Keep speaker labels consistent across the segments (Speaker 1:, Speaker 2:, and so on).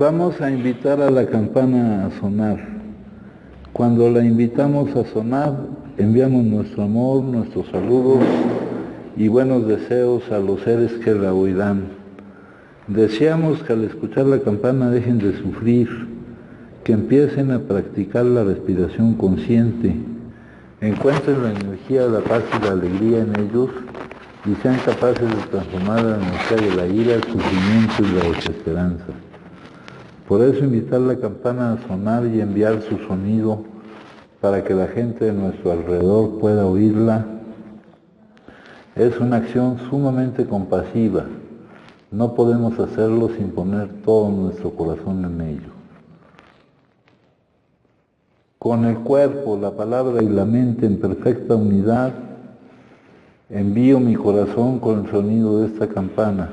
Speaker 1: Vamos a invitar a la campana a sonar. Cuando la invitamos a sonar, enviamos nuestro amor, nuestros saludos y buenos deseos a los seres que la oirán. Deseamos que al escuchar la campana dejen de sufrir, que empiecen a practicar la respiración consciente, encuentren la energía, la paz y la alegría en ellos y sean capaces de transformar la energía de la ira, el sufrimiento y la desesperanza. Por eso invitar la campana a sonar y enviar su sonido para que la gente de nuestro alrededor pueda oírla es una acción sumamente compasiva. No podemos hacerlo sin poner todo nuestro corazón en ello. Con el cuerpo, la palabra y la mente en perfecta unidad, envío mi corazón con el sonido de esta campana.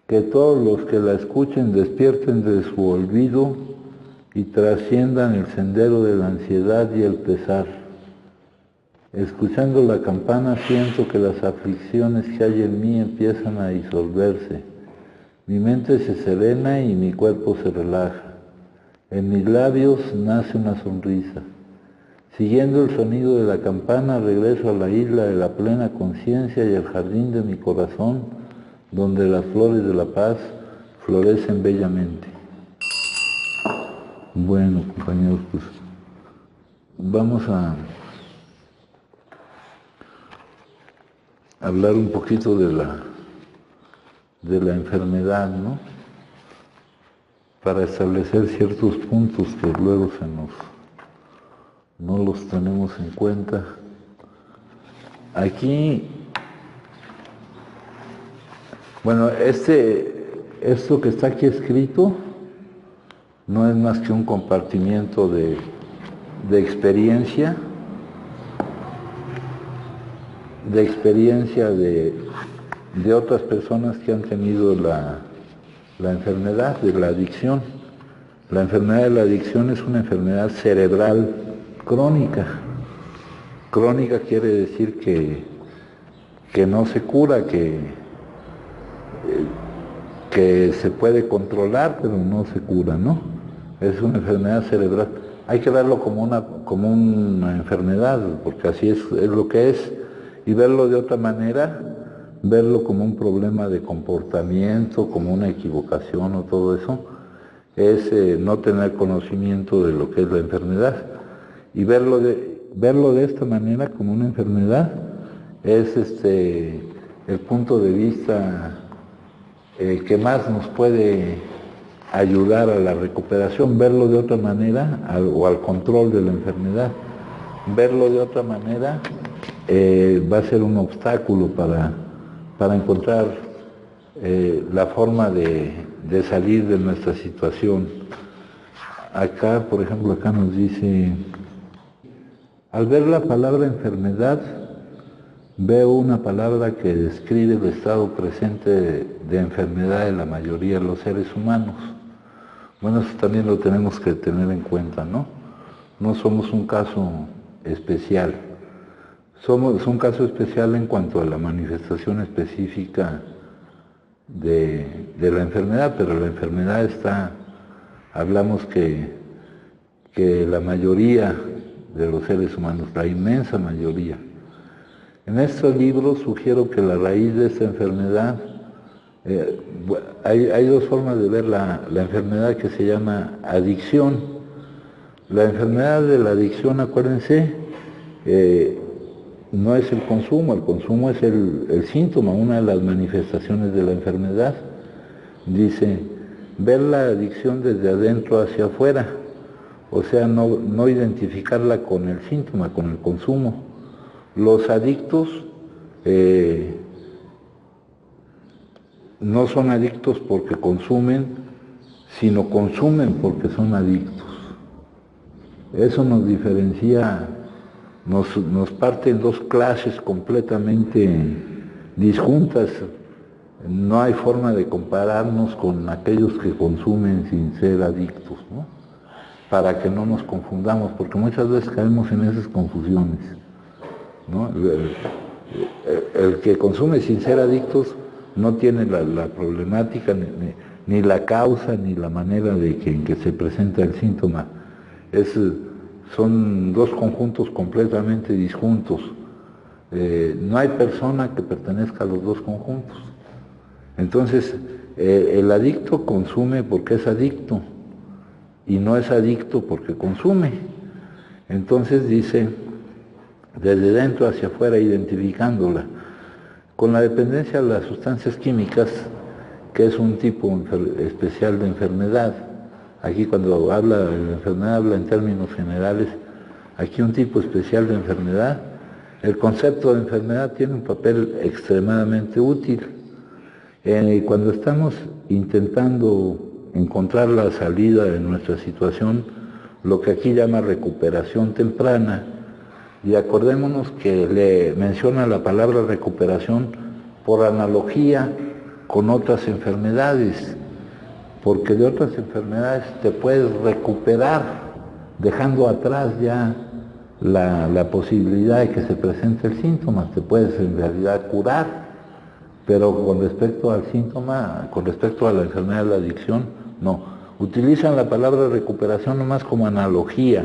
Speaker 1: Que todos los que la escuchen despierten de su olvido y trasciendan el sendero de la ansiedad y el pesar. Escuchando la campana siento que las aflicciones que hay en mí empiezan a disolverse. Mi mente se serena y mi cuerpo se relaja. En mis labios nace una sonrisa. Siguiendo el sonido de la campana regreso a la isla de la plena conciencia y al jardín de mi corazón, donde las flores de la paz florecen bellamente. Bueno, compañeros, pues vamos a hablar un poquito de la enfermedad, ¿no? Para establecer ciertos puntos que luego no los tenemos en cuenta. Aquí, bueno, esto que está aquí escrito no es más que un compartimiento de experiencia, de otras personas que han tenido la enfermedad de la adicción. La enfermedad de la adicción es una enfermedad cerebral crónica. Crónica quiere decir que no se cura, que se puede controlar, pero no se cura, ¿no? Es una enfermedad cerebral. Hay que verlo como una enfermedad, porque así es lo que es, y verlo de otra manera, verlo como un problema de comportamiento, como una equivocación o todo eso, es no tener conocimiento de lo que es la enfermedad. Y verlo de esta manera como una enfermedad es el punto de vista que más nos puede ayudar a la recuperación. Verlo de otra manera o al control de la enfermedad. Verlo de otra manera va a ser un obstáculo para encontrar la forma de salir de nuestra situación. Acá, por ejemplo, acá nos dice, al ver la palabra enfermedad, veo una palabra que describe el estado presente de enfermedad de la mayoría de los seres humanos. Bueno, eso también lo tenemos que tener en cuenta, ¿no? No somos un caso especial. Somos un caso especial en cuanto a la manifestación específica de la enfermedad, pero la enfermedad hablamos que la mayoría de los seres humanos, la inmensa mayoría. En estos libros sugiero que la raíz de esta enfermedad, hay dos formas de ver la enfermedad que se llama adicción. La enfermedad de la adicción, acuérdense, no es el consumo es el síntoma, una de las manifestaciones de la enfermedad. Dice, ver la adicción desde adentro hacia afuera, o sea, no identificarla con el síntoma, con el consumo. Los adictos no son adictos porque consumen, sino consumen porque son adictos. Eso nos diferencia, nos parte en dos clases completamente disjuntas. No hay forma de compararnos con aquellos que consumen sin ser adictos, ¿no? Para que no nos confundamos, porque muchas veces caemos en esas confusiones, ¿no? El que consume sin ser adictos no tiene la problemática ni la causa, ni la manera en que se presenta el síntoma. Son dos conjuntos completamente disjuntos. No hay persona que pertenezca a los dos conjuntos. Entonces, el adicto consume porque es adicto y no es adicto porque consume. Entonces dice, desde dentro hacia afuera, identificándola. Con la dependencia de las sustancias químicas, que es un tipo especial de enfermedad. Aquí cuando habla de la enfermedad, habla en términos generales. Aquí un tipo especial de enfermedad. El concepto de enfermedad tiene un papel extremadamente útil. Cuando estamos intentando encontrar la salida de nuestra situación, lo que aquí llama recuperación temprana, y acordémonos que le menciona la palabra recuperación por analogía con otras enfermedades, porque de otras enfermedades te puedes recuperar dejando atrás ya la posibilidad de que se presente el síntoma, te puedes en realidad curar, pero con respecto al síntoma, con respecto a la enfermedad de la adicción, no. Utilizan la palabra recuperación nomás como analogía.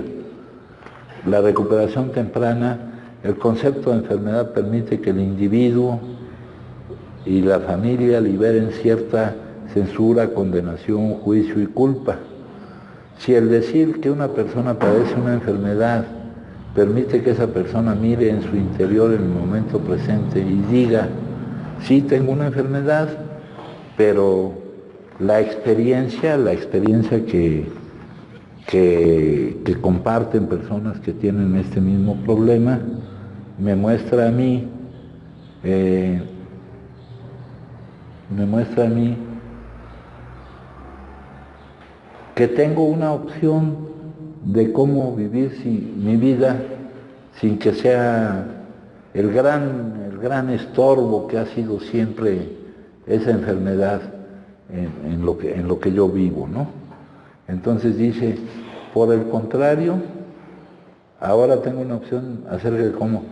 Speaker 1: La recuperación temprana, el concepto de enfermedad permite que el individuo y la familia liberen cierta censura, condenación, juicio y culpa. Si el decir que una persona padece una enfermedad permite que esa persona mire en su interior en el momento presente y diga, sí tengo una enfermedad, pero la experiencia que comparten personas que tienen este mismo problema me muestra a mí que tengo una opción de cómo vivir mi vida sin que sea el gran estorbo que ha sido siempre esa enfermedad en lo que yo vivo, ¿no? Entonces dice, por el contrario, ahora tengo una opción acerca de cómo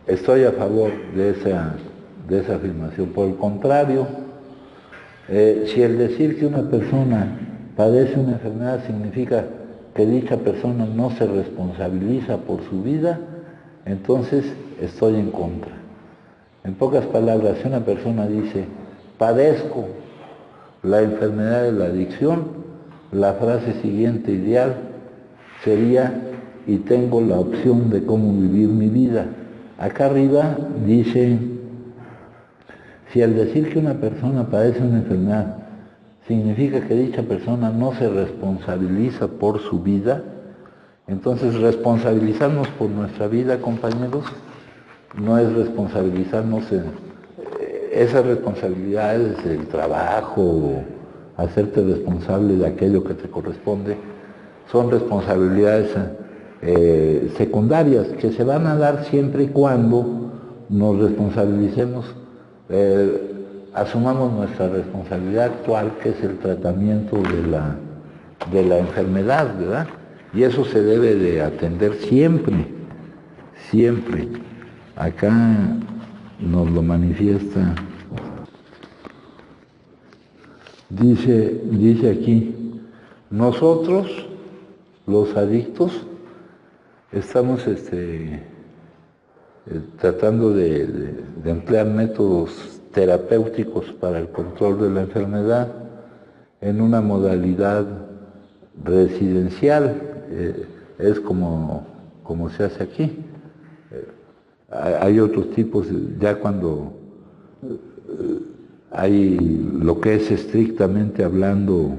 Speaker 1: estoy a favor de esa afirmación. Por el contrario, si el decir que una persona padece una enfermedad significa que dicha persona no se responsabiliza por su vida, entonces estoy en contra. En pocas palabras, si una persona dice, padezco la enfermedad de la adicción, la frase siguiente ideal sería, y tengo la opción de cómo vivir mi vida. Acá arriba dice, si al decir que una persona padece una enfermedad significa que dicha persona no se responsabiliza por su vida, entonces responsabilizarnos por nuestra vida, compañeros, no es responsabilizarnos esas responsabilidades del trabajo, hacerte responsable de aquello que te corresponde, son responsabilidades secundarias que se van a dar siempre y cuando nos responsabilicemos, asumamos nuestra responsabilidad actual, que es el tratamiento de la enfermedad, ¿verdad? Y eso se debe de atender siempre, siempre. Acá nos lo manifiesta. Dice aquí, nosotros, los adictos, estamos tratando de emplear métodos terapéuticos para el control de la enfermedad en una modalidad residencial, es como se hace aquí. Hay otros tipos, ya cuando hay lo que es estrictamente hablando,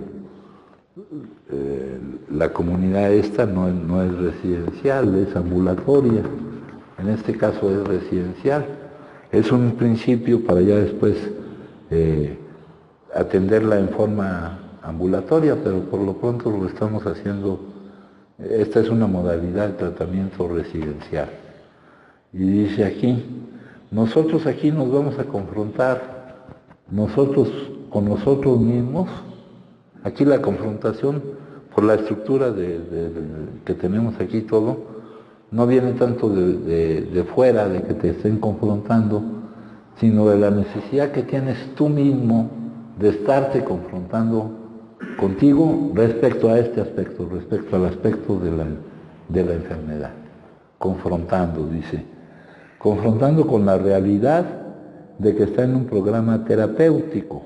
Speaker 1: la comunidad esta no es residencial, es ambulatoria. En este caso es residencial. Es un principio para ya después atenderla en forma ambulatoria, pero por lo pronto lo estamos haciendo. Esta es una modalidad de tratamiento residencial. Y dice aquí, nosotros aquí nos vamos a confrontar, nosotros con nosotros mismos. Aquí la confrontación, por la estructura que tenemos aquí todo, no viene tanto de fuera, de que te estén confrontando, sino de la necesidad que tienes tú mismo de estarte confrontando contigo respecto a este aspecto, respecto al aspecto de la enfermedad. Confrontando, dice, confrontando con la realidad de que está en un programa terapéutico,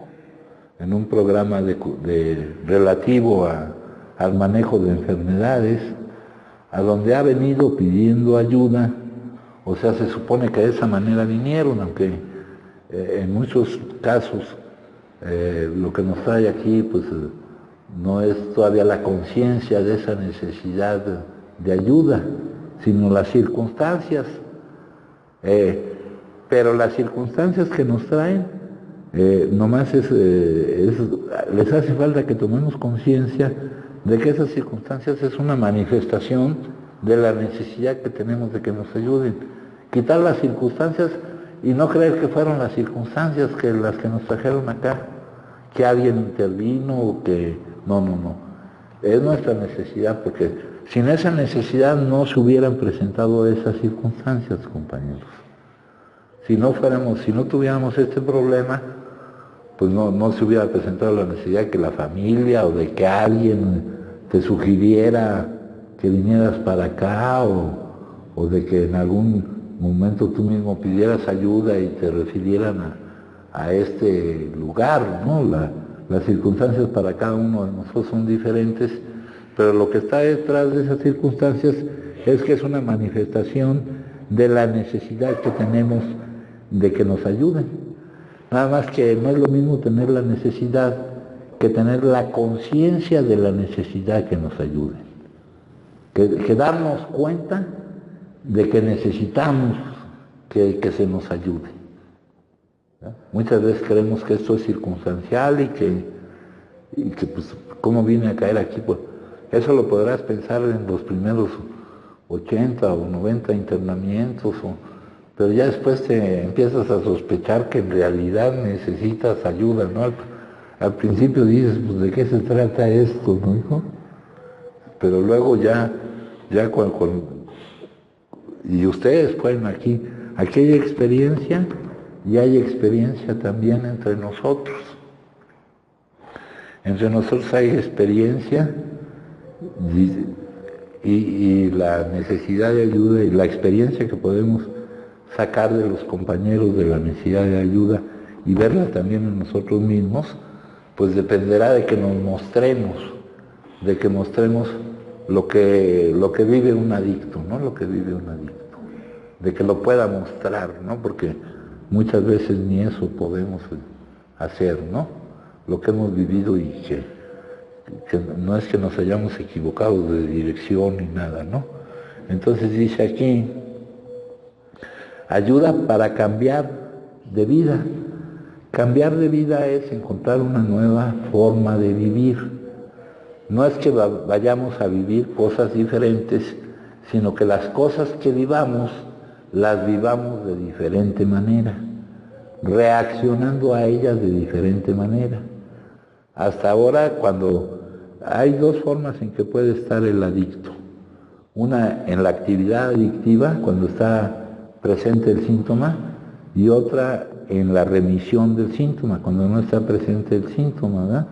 Speaker 1: en un programa relativo al manejo de enfermedades, a donde ha venido pidiendo ayuda. O sea, se supone que de esa manera vinieron, aunque en muchos casos lo que nos trae aquí pues no es todavía la conciencia de esa necesidad de ayuda, sino las circunstancias. Pero las circunstancias que nos traen, nomás les hace falta que tomemos conciencia de que esas circunstancias es una manifestación de la necesidad que tenemos de que nos ayuden. Quitar las circunstancias y no creer que fueron las circunstancias las que nos trajeron acá, que alguien intervino o que... No. Es nuestra necesidad, porque sin esa necesidad no se hubieran presentado esas circunstancias, compañeros. Si no tuviéramos este problema, pues no se hubiera presentado la necesidad que la familia o de que alguien te sugiriera que vinieras para acá o de que en algún momento tú mismo pidieras ayuda y te refirieran a este lugar, ¿no? Las circunstancias para cada uno de nosotros son diferentes, pero lo que está detrás de esas circunstancias es que es una manifestación de la necesidad que tenemos de que nos ayuden. Nada más que no es lo mismo tener la necesidad que tener la conciencia de la necesidad que nos ayuden. Que darnos cuenta de que necesitamos que se nos ayude. ¿Ya? Muchas veces creemos que esto es circunstancial y que pues, ¿cómo vine a caer aquí? Pues eso lo podrás pensar en los primeros 80 o 90 internamientos, pero ya después te empiezas a sospechar que en realidad necesitas ayuda, ¿no? Al principio dices, pues, ¿de qué se trata esto, no, hijo? Pero luego ya y ustedes pueden aquí hay experiencia y hay experiencia también entre nosotros. Entre nosotros hay experiencia y la necesidad de ayuda y la experiencia que podemos sacar de los compañeros de la necesidad de ayuda y verla también en nosotros mismos, pues dependerá de que nos mostremos, lo que vive un adicto, ¿no? Lo que vive un adicto, de que lo pueda mostrar, ¿no? Porque muchas veces ni eso podemos hacer, ¿no? Lo que hemos vivido y que no es que nos hayamos equivocado de dirección ni nada, ¿no? Entonces dice aquí, ayuda para cambiar de vida. Cambiar de vida es encontrar una nueva forma de vivir. No es que vayamos a vivir cosas diferentes, sino que las cosas que vivamos, las vivamos de diferente manera, reaccionando a ellas de diferente manera. Hasta ahora, cuando hay dos formas en que puede estar el adicto. Una en la actividad adictiva, cuando está presente el síntoma, y otra en la remisión del síntoma, cuando no está presente el síntoma, ¿verdad?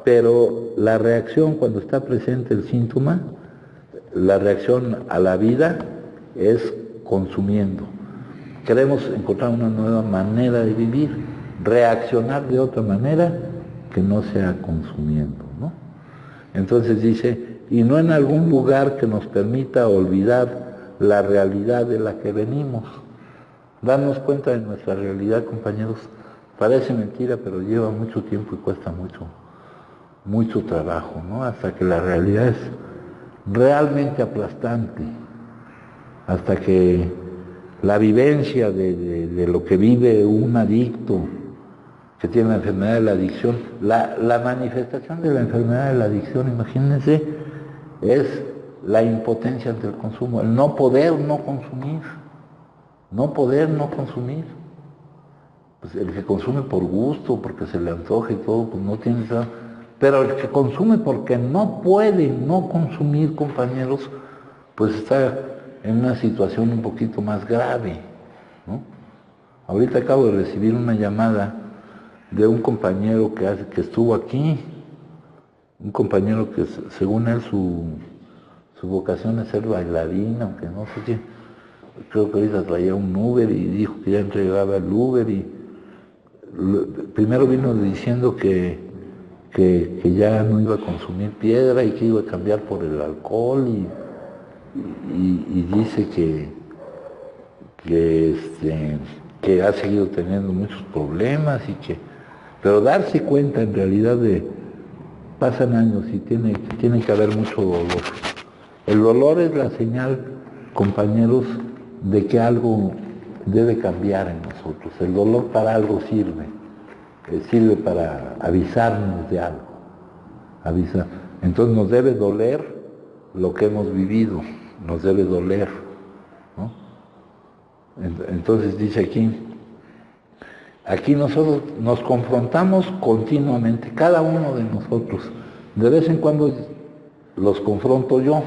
Speaker 1: Pero la reacción cuando está presente el síntoma, la reacción a la vida es consumiendo. Queremos encontrar una nueva manera de vivir, reaccionar de otra manera que no sea consumiendo, ¿no? Entonces dice, y no en algún lugar que nos permita olvidar la realidad de la que venimos. Darnos cuenta de nuestra realidad, compañeros, parece mentira, pero lleva mucho tiempo y cuesta mucho trabajo, ¿no? Hasta que la realidad es realmente aplastante, hasta que la vivencia de lo que vive un adicto que tiene la enfermedad de la adicción, la manifestación de la enfermedad de la adicción, imagínense, es la impotencia ante el consumo, el no poder no consumir. Pues el que consume por gusto, porque se le antoja y todo, pues no tiene esa... Pero el que consume porque no puede no consumir, compañeros, pues está en una situación un poquito más grave, ¿no? Ahorita acabo de recibir una llamada de un compañero que estuvo aquí, un compañero que según él su vocación es ser bailarín, aunque no sé qué, creo que ahorita traía un Uber y dijo que ya entregaba el Uber y primero vino diciendo que ya no iba a consumir piedra y que iba a cambiar por el alcohol y dice que ha seguido teniendo muchos problemas pero darse cuenta en realidad pasan años y tiene que haber mucho dolor. El dolor es la señal, compañeros, de que algo debe cambiar en nosotros. El dolor para algo sirve para avisarnos de algo. Entonces nos debe doler lo que hemos vivido, nos debe doler, ¿no? Entonces dice aquí nosotros nos confrontamos continuamente, cada uno de nosotros. De vez en cuando los confronto yo,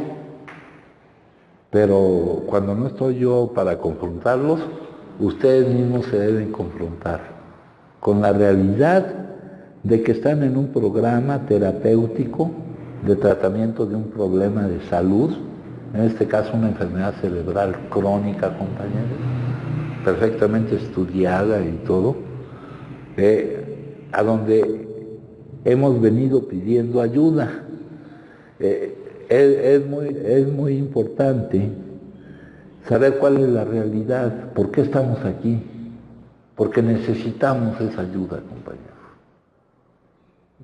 Speaker 1: pero cuando no estoy yo para confrontarlos, ustedes mismos se deben confrontar con la realidad de que están en un programa terapéutico de tratamiento de un problema de salud, en este caso una enfermedad cerebral crónica, compañeros, perfectamente estudiada y todo, a donde hemos venido pidiendo ayuda. Es muy importante saber cuál es la realidad, por qué estamos aquí, porque necesitamos esa ayuda, compañeros.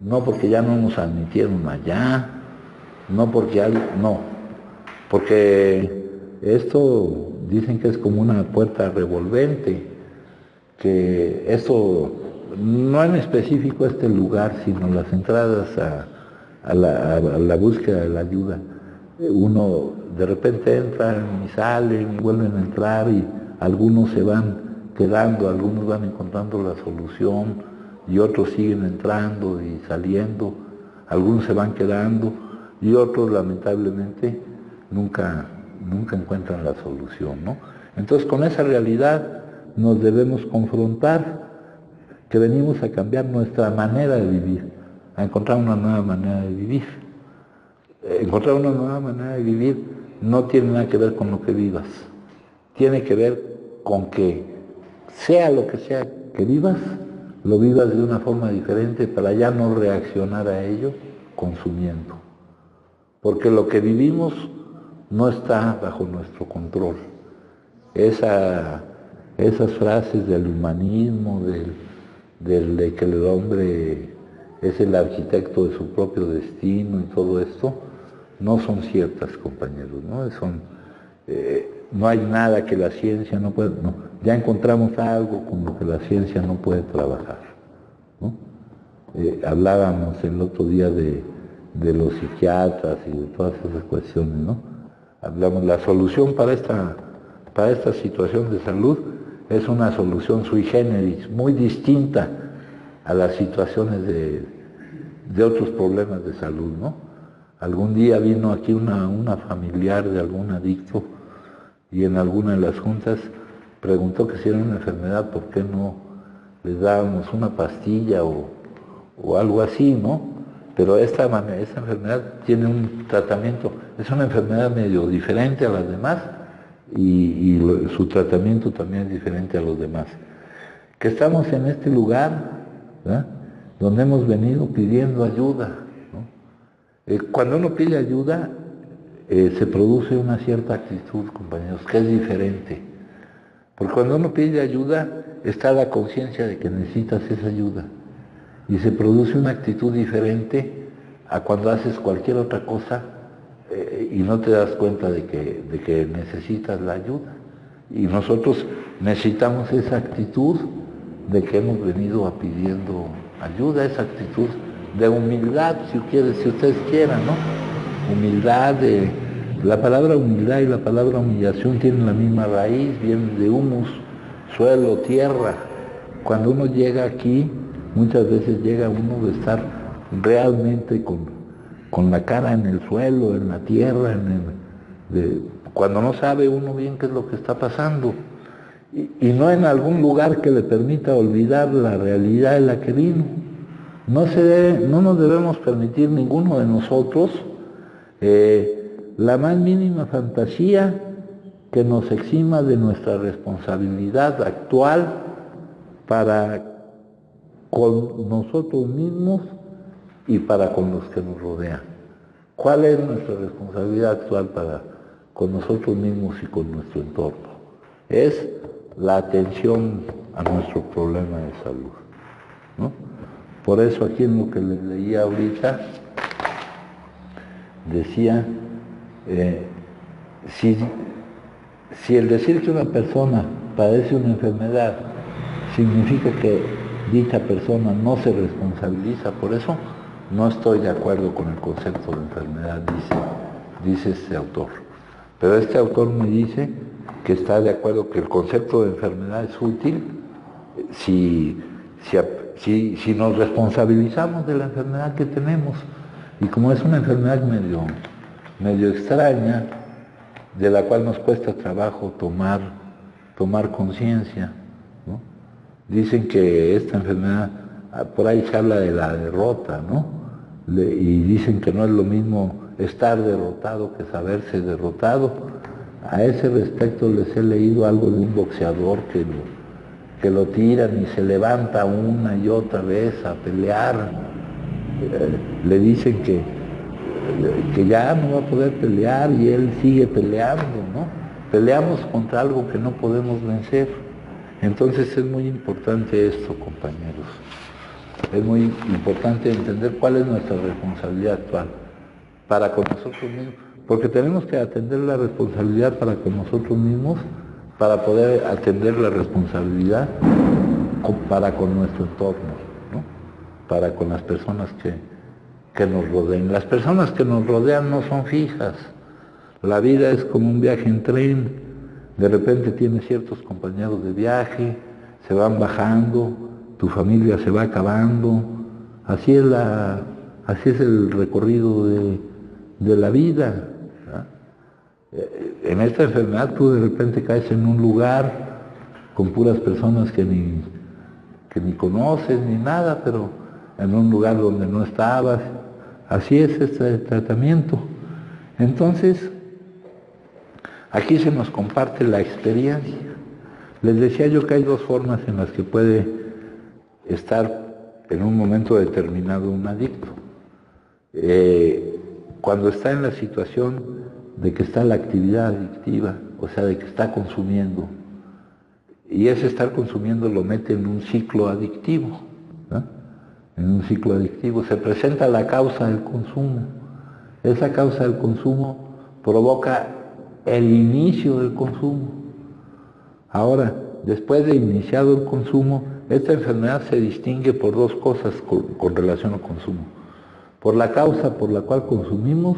Speaker 1: No porque ya no nos admitieron allá, no porque esto dicen que es como una puerta revolvente, que esto no en específico este lugar, sino las entradas a la búsqueda de la ayuda. Uno de repente entra y salen y vuelven a entrar y algunos se van quedando, algunos van encontrando la solución y otros siguen entrando y saliendo, algunos se van quedando y otros lamentablemente nunca encuentran la solución, ¿no? Entonces con esa realidad nos debemos confrontar, que venimos a cambiar nuestra manera de vivir, a encontrar una nueva manera de vivir. Encontrar una nueva manera de vivir no tiene nada que ver con lo que vivas, tiene que ver con que sea lo que sea que vivas, lo vivas de una forma diferente para ya no reaccionar a ello consumiendo. Porque lo que vivimos no está bajo nuestro control. Esas frases del humanismo, de que el hombre es el arquitecto de su propio destino y todo esto, no son ciertas, compañeros, ¿no? No hay nada que la ciencia no pueda, no. Ya encontramos algo con lo que la ciencia no puede trabajar, ¿no? Hablábamos el otro día de los psiquiatras y de todas esas cuestiones, ¿no? Hablamos, la solución para esta situación de salud es una solución sui generis, muy distinta a las situaciones de otros problemas de salud, ¿no? Algún día vino aquí una familiar de algún adicto y en alguna de las juntas preguntó que si era una enfermedad, ¿por qué no les dábamos una pastilla o algo así, ¿no? Pero esta enfermedad tiene un tratamiento, es una enfermedad medio diferente a las demás y su tratamiento también es diferente a los demás. Que estamos en este lugar, ¿verdad?, donde hemos venido pidiendo ayuda, ¿no? Cuando uno pide ayuda, se produce una cierta actitud, compañeros, que es diferente. Porque cuando uno pide ayuda, está la conciencia de que necesitas esa ayuda. Y se produce una actitud diferente a cuando haces cualquier otra cosa y no te das cuenta de que necesitas la ayuda. Y nosotros necesitamos esa actitud de que hemos venido pidiendo ayuda, esa actitud de humildad, si ustedes quieran, ¿no? Humildad, la palabra humildad y la palabra humillación tienen la misma raíz, vienen de humus, suelo, tierra. Cuando uno llega aquí, muchas veces llega uno de estar realmente con la cara en el suelo, en la tierra, cuando no sabe uno bien qué es lo que está pasando. y no en algún lugar que le permita olvidar la realidad en la que vino. No nos debemos permitir ninguno de nosotros la más mínima fantasía que nos exima de nuestra responsabilidad actual para con nosotros mismos y para con los que nos rodean. ¿Cuál es nuestra responsabilidad actual para con nosotros mismos y con nuestro entorno? Es la atención a nuestro problema de salud, ¿no? Por eso aquí en lo que les leía ahorita, decía, si el decir que una persona padece una enfermedad significa que dicha persona no se responsabiliza por eso, no estoy de acuerdo con el concepto de enfermedad, dice este autor. Pero este autor me dice que está de acuerdo que el concepto de enfermedad es útil si nos responsabilizamos de la enfermedad que tenemos. Y como es una enfermedad medio extraña, de la cual nos cuesta trabajo tomar conciencia, ¿no? Dicen que esta enfermedad, por ahí se habla de la derrota, ¿no? Y dicen que no es lo mismo estar derrotado que saberse derrotado. A ese respecto les he leído algo de un boxeador que lo tiran y se levanta una y otra vez a pelear. Le dicen que ya no va a poder pelear y él sigue peleando, ¿no? Peleamos contra algo que no podemos vencer. Entonces es muy importante esto, compañeros. Es muy importante entender cuál es nuestra responsabilidad actual para con nosotros mismos, porque tenemos que atender la responsabilidad para con nosotros mismos para poder atender la responsabilidad para con nuestro entorno, ¿no? Para con las personas que nos rodean. Las personas que nos rodean no son fijas. La vida es como un viaje en tren. De repente tienes ciertos compañeros de viaje, se van bajando, tu familia se va acabando. Así es el recorrido de la vida, ¿verdad? En esta enfermedad tú de repente caes en un lugar con puras personas que ni conoces ni nada, pero en un lugar donde no estabas. Así es este tratamiento. Entonces, aquí se nos comparte la experiencia. Les decía yo que hay dos formas en las que puede estar en un momento determinado un adicto. Cuando está en la situación de que está la actividad adictiva, o sea, de que está consumiendo, y ese estar consumiendo lo mete en un ciclo adictivo, ¿no? En un ciclo adictivo se presenta la causa del consumo. Esa causa del consumo provoca el inicio del consumo. Ahora, después de iniciado el consumo, esta enfermedad se distingue por dos cosas con relación al consumo: por la causa por la cual consumimos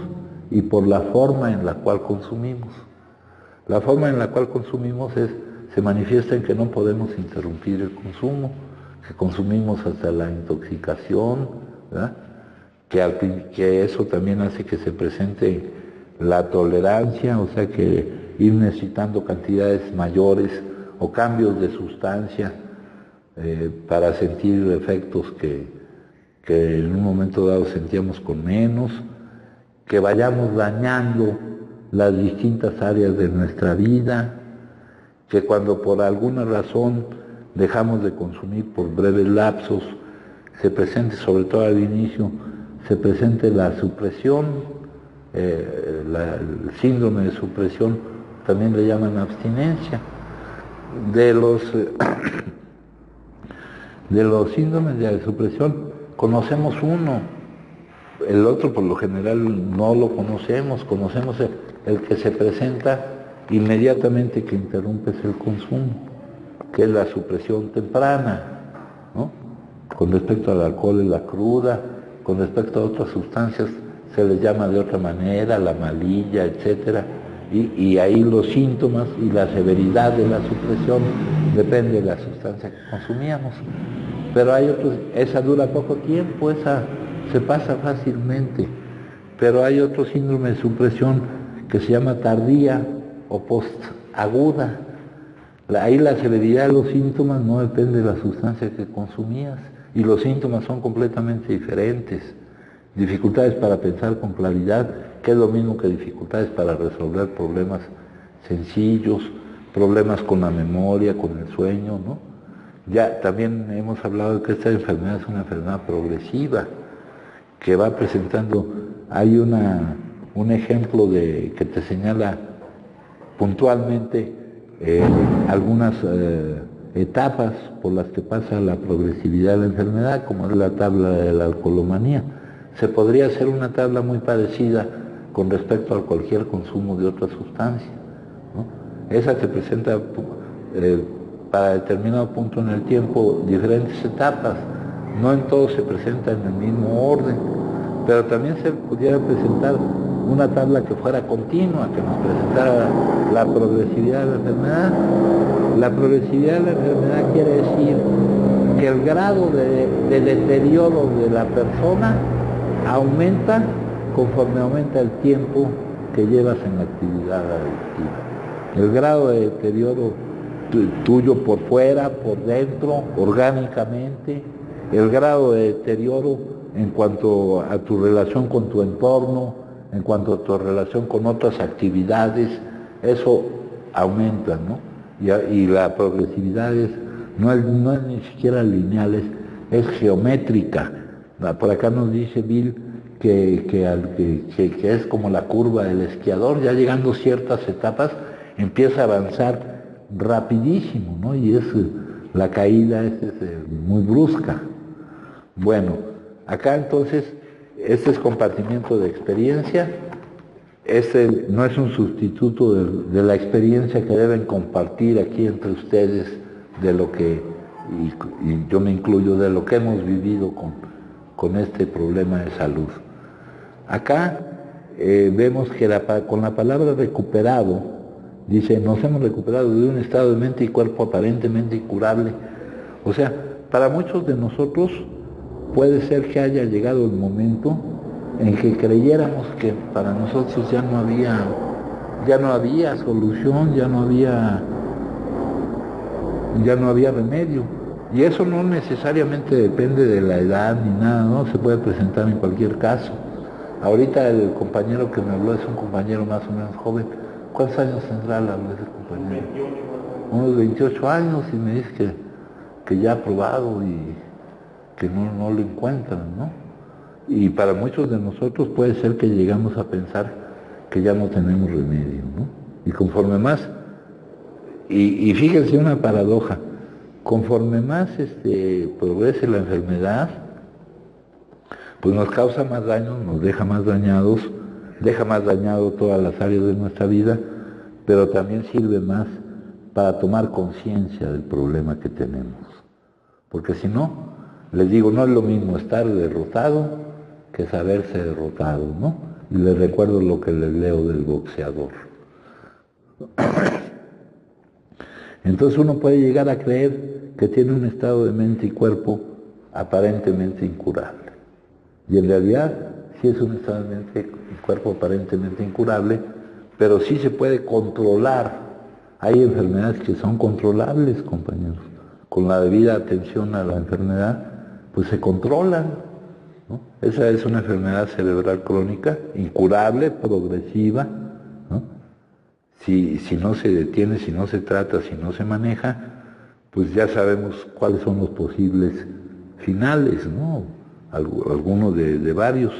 Speaker 1: y por la forma en la cual consumimos. La forma en la cual consumimos se manifiesta en que no podemos interrumpir el consumo, que consumimos hasta la intoxicación, ¿verdad? Que eso también hace que se presente la tolerancia, o sea que ir necesitando cantidades mayores o cambios de sustancia para sentir efectos que en un momento dado sentíamos con menos, que vayamos dañando las distintas áreas de nuestra vida, que cuando por alguna razón dejamos de consumir por breves lapsos, se presente, sobre todo al inicio, se presente la supresión, el síndrome de supresión, también le llaman abstinencia. De los síndromes de supresión conocemos uno, el otro por lo general no lo conocemos el que se presenta inmediatamente que interrumpes el consumo, que es la supresión temprana, ¿no? Con respecto al alcohol y la cruda, con respecto a otras sustancias se les llama de otra manera, la malilla, etcétera, y ahí los síntomas y la severidad de la supresión depende de la sustancia que consumíamos. Pero hay otros, esa dura poco tiempo, esa se pasa fácilmente, pero hay otro síndrome de supresión que se llama tardía o postaguda, Ahí la severidad de los síntomas no depende de la sustancia que consumías, y los síntomas son completamente diferentes. Dificultades para pensar con claridad, que es lo mismo que dificultades para resolver problemas sencillos, problemas con la memoria, con el sueño, ¿no? Ya también hemos hablado de que esta enfermedad es una enfermedad progresiva, que va presentando, hay un ejemplo que te señala puntualmente algunas etapas por las que pasa la progresividad de la enfermedad, como es la tabla de la alcoholomanía. Se podría hacer una tabla muy parecida con respecto a cualquier consumo de otra sustancia, ¿no? Esa te presenta para determinado punto en el tiempo diferentes etapas. No en todo se presenta en el mismo orden, pero también se pudiera presentar una tabla que fuera continua, que nos presentara la progresividad de la enfermedad. La progresividad de la enfermedad quiere decir que el grado de deterioro de la persona aumenta conforme aumenta el tiempo que llevas en la actividad adictiva. El grado de deterioro tuyo por fuera, por dentro, orgánicamente, el grado de deterioro en cuanto a tu relación con tu entorno, en cuanto a tu relación con otras actividades, eso aumenta, ¿no? Y la progresividad no es ni siquiera lineal, es geométrica. Por acá nos dice Bill que es como la curva del esquiador, ya llegando a ciertas etapas empieza a avanzar rapidísimo, ¿no? Y la caída es muy brusca. Bueno, acá entonces, este es compartimiento de experiencia, no es un sustituto de la experiencia que deben compartir aquí entre ustedes de lo que, y yo me incluyo, de lo que hemos vivido con este problema de salud. Acá vemos que con la palabra recuperado, dice, nos hemos recuperado de un estado de mente y cuerpo aparentemente incurable. O sea, para muchos de nosotros puede ser que haya llegado el momento en que creyéramos que para nosotros ya no había solución, ya no había remedio. Y eso no necesariamente depende de la edad ni nada, ¿no? Se puede presentar en cualquier caso. Ahorita el compañero que me habló es un compañero más o menos joven. ¿Cuántos años tendrá ese compañero?
Speaker 2: 28.
Speaker 1: Unos 28 años, y me dice que ya ha probado y que no lo encuentran, ¿no? Y para muchos de nosotros puede ser que llegamos a pensar que ya no tenemos remedio, ¿no? Y conforme más, y fíjense una paradoja, conforme más progrese la enfermedad, pues nos causa más daño, nos deja más dañados, deja más dañado todas las áreas de nuestra vida, pero también sirve más para tomar conciencia del problema que tenemos. Porque si no, les digo, no es lo mismo estar derrotado que saberse derrotado, ¿no? Y les recuerdo lo que les leo del boxeador. Entonces uno puede llegar a creer que tiene un estado de mente y cuerpo aparentemente incurable. Y en realidad sí es un estado de mente y cuerpo aparentemente incurable, pero sí se puede controlar. Hay enfermedades que son controlables, compañeros. Con la debida atención a la enfermedad, pues se controlan, ¿no? Esa es una enfermedad cerebral crónica, incurable, progresiva, ¿no? Si no se detiene, si no se trata, si no se maneja, pues ya sabemos cuáles son los posibles finales, ¿no? Algunos de varios.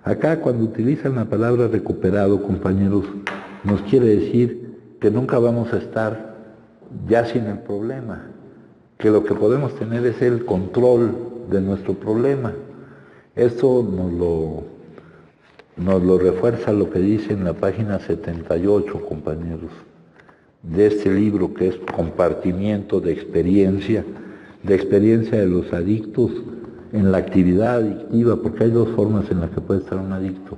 Speaker 1: Acá cuando utilizan la palabra recuperado, compañeros, nos quiere decir que nunca vamos a estar ya sin el problema, que lo que podemos tener es el control de nuestro problema. Esto nos lo refuerza lo que dice en la página 78, compañeros, de este libro que es Compartimiento de experiencia de los adictos en la actividad adictiva, porque hay dos formas en las que puede estar un adicto,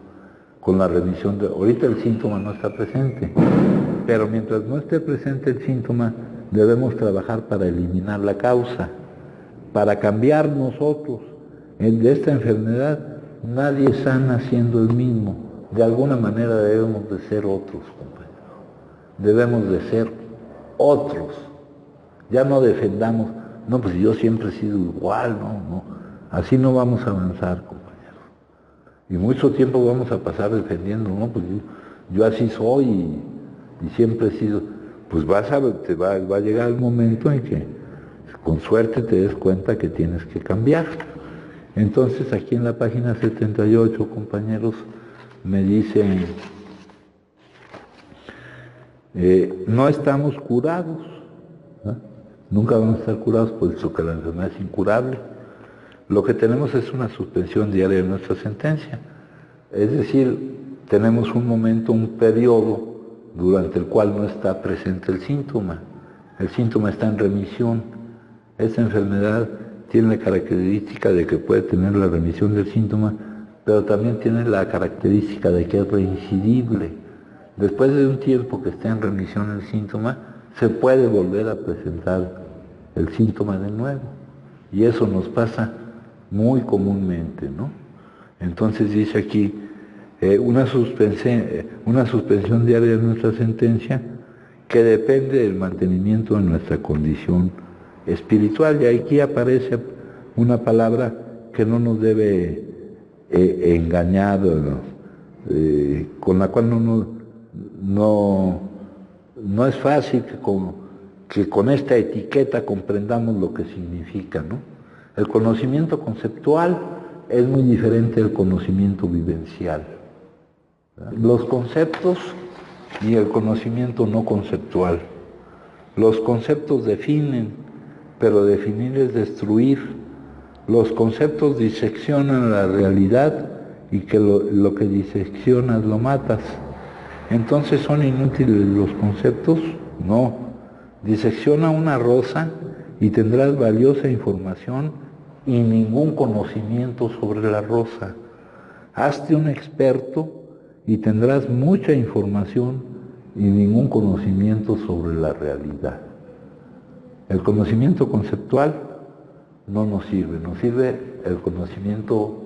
Speaker 1: con la remisión ahorita el síntoma no está presente, pero mientras no esté presente el síntoma, debemos trabajar para eliminar la causa, para cambiar nosotros. De esta enfermedad nadie sana siendo el mismo. De alguna manera debemos de ser otros, compañeros. Debemos de ser otros. Ya no defendamos, no, pues yo siempre he sido igual, no. Así no vamos a avanzar, compañeros. Y mucho tiempo vamos a pasar defendiendo, no, pues yo así soy y siempre he sido. Pues va a llegar el momento en que con suerte te des cuenta que tienes que cambiar. Entonces aquí en la página 78, compañeros, me dicen, no estamos curados, ¿no? Nunca vamos a estar curados, puesto que la enfermedad es incurable. Lo que tenemos es una suspensión diaria de nuestra sentencia. Es decir, tenemos un momento, un periodo durante el cual no está presente el síntoma. El síntoma está en remisión. Esta enfermedad tiene la característica de que puede tener la remisión del síntoma, pero también tiene la característica de que es reincidible. Después de un tiempo que esté en remisión el síntoma, se puede volver a presentar el síntoma de nuevo. Y eso nos pasa muy comúnmente, ¿no? Entonces dice aquí, una suspensión diaria de nuestra sentencia que depende del mantenimiento de nuestra condición espiritual. Y aquí aparece una palabra que no nos debe engañar, ¿no? Con la cual no es fácil que con esta etiqueta comprendamos lo que significa, ¿no? El conocimiento conceptual es muy diferente del conocimiento vivencial. Los conceptos y el conocimiento no conceptual. Los conceptos definen, pero definir es destruir. Los conceptos diseccionan la realidad y que lo que diseccionas lo matas. Entonces, ¿son inútiles los conceptos? No. Disecciona una rosa y tendrás valiosa información y ningún conocimiento sobre la rosa. Hazte un experto y tendrás mucha información y ningún conocimiento sobre la realidad. El conocimiento conceptual no nos sirve el conocimiento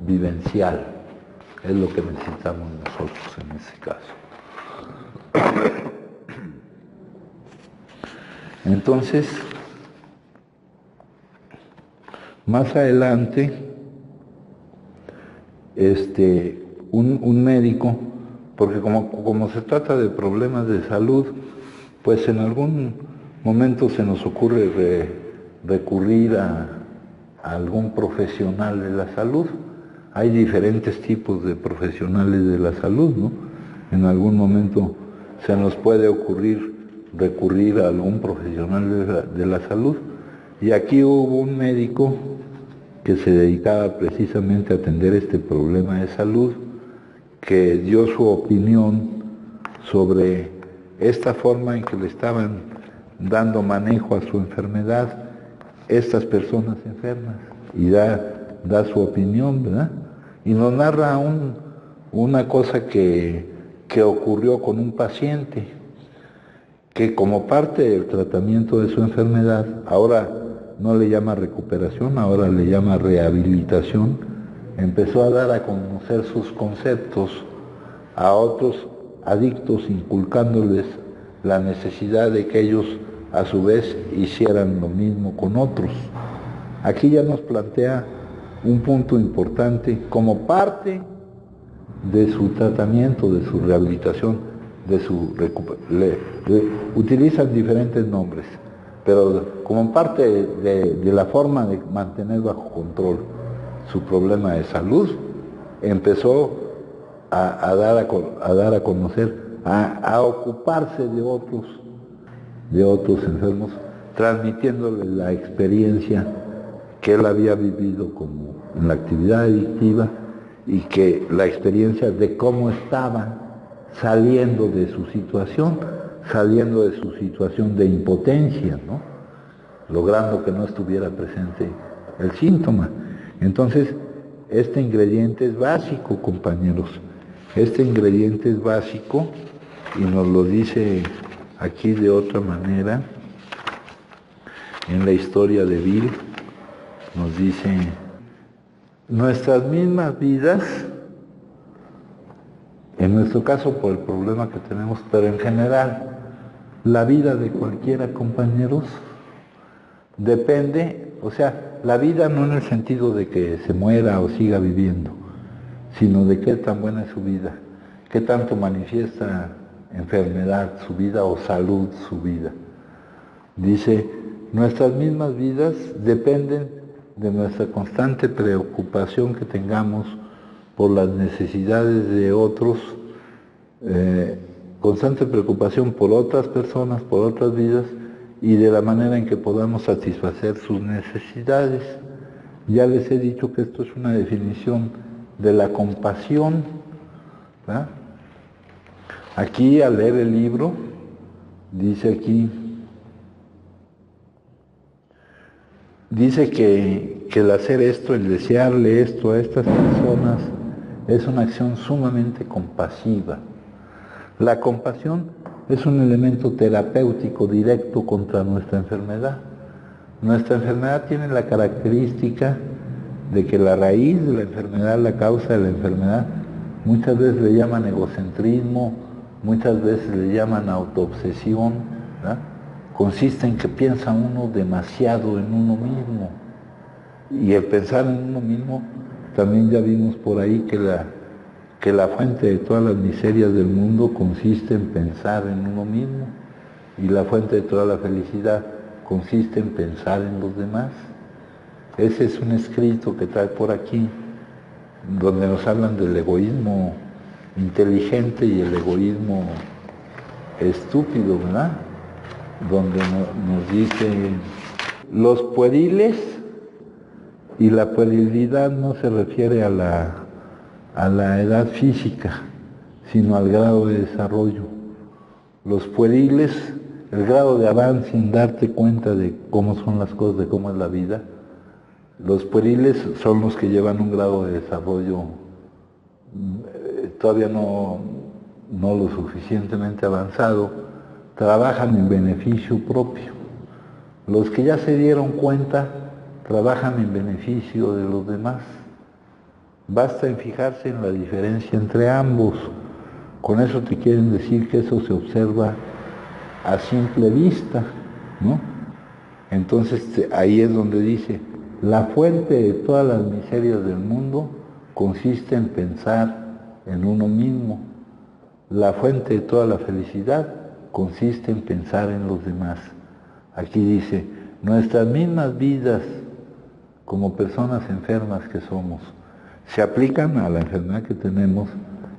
Speaker 1: vivencial, es lo que necesitamos nosotros en ese caso. Entonces, más adelante, un médico, porque como se trata de problemas de salud, pues en algún momento se nos ocurre recurrir a algún profesional de la salud. Hay diferentes tipos de profesionales de la salud, ¿no? En algún momento se nos puede ocurrir recurrir a algún profesional de la salud. Y aquí hubo un médico que se dedicaba precisamente a atender este problema de salud, que dio su opinión sobre esta forma en que le estaban dando manejo a su enfermedad estas personas enfermas, y da su opinión, ¿verdad? Y nos narra una cosa que ocurrió con un paciente, que como parte del tratamiento de su enfermedad, ahora no le llama recuperación, ahora le llama rehabilitación, empezó a dar a conocer sus conceptos a otros adictos, inculcándoles la necesidad de que ellos a su vez hicieran lo mismo con otros. Aquí ya nos plantea un punto importante como parte de su tratamiento, de su rehabilitación, utilizan diferentes nombres, pero como parte de la forma de mantener bajo control su problema de salud, empezó a dar a conocer, a ocuparse de otros enfermos, transmitiéndoles la experiencia que él había vivido como en la actividad adictiva, y que la experiencia de cómo estaba saliendo de su situación de impotencia, ¿no? Logrando que no estuviera presente el síntoma. Entonces, este ingrediente es básico, compañeros. Este ingrediente es básico, y nos lo dice aquí de otra manera, en la historia de Bill, nos dice: nuestras mismas vidas, en nuestro caso por el problema que tenemos, pero en general, La vida de cualquiera, compañeros, depende, o sea, la vida no en el sentido de que se muera o siga viviendo, sino de qué tan buena es su vida, qué tanto manifiesta enfermedad su vida o salud su vida. Dice, nuestras mismas vidas dependen de nuestra constante preocupación que tengamos por las necesidades de otros, constante preocupación por otras personas, por otras vidas, y de la manera en que podamos satisfacer sus necesidades. Ya les he dicho que esto es una definición de la compasión, ¿verdad? Aquí, al leer el libro, dice que el hacer esto, el desearle esto a estas personas, es una acción sumamente compasiva. La compasión es un elemento terapéutico directo contra nuestra enfermedad. Nuestra enfermedad tiene la característica de que la raíz de la enfermedad, la causa de la enfermedad, muchas veces le llaman egocentrismo, muchas veces le llaman autoobsesión, ¿verdad? Consiste en que piensa uno demasiado en uno mismo. Y el pensar en uno mismo, también ya vimos por ahí que la fuente de todas las miserias del mundo consiste en pensar en uno mismo, y la fuente de toda la felicidad consiste en pensar en los demás. Ese es un escrito que trae por aquí, donde nos hablan del egoísmo inteligente y el egoísmo estúpido, ¿verdad? Donde nos dice, los pueriles, y la puerilidad no se refiere a la edad física, sino al grado de desarrollo. Los pueriles, el grado de avance en darte cuenta de cómo son las cosas, de cómo es la vida. Los pueriles son los que llevan un grado de desarrollo todavía no lo suficientemente avanzado, trabajan en beneficio propio. Los que ya se dieron cuenta trabajan en beneficio de los demás. Basta en fijarse en la diferencia entre ambos. Con eso te quieren decir que eso se observa a simple vista, ¿no? Entonces ahí es donde dice, la fuente de todas las miserias del mundo consiste en pensar en uno mismo. La fuente de toda la felicidad consiste en pensar en los demás. Aquí dice, nuestras mismas vidas como personas enfermas que somos, se aplican a la enfermedad que tenemos,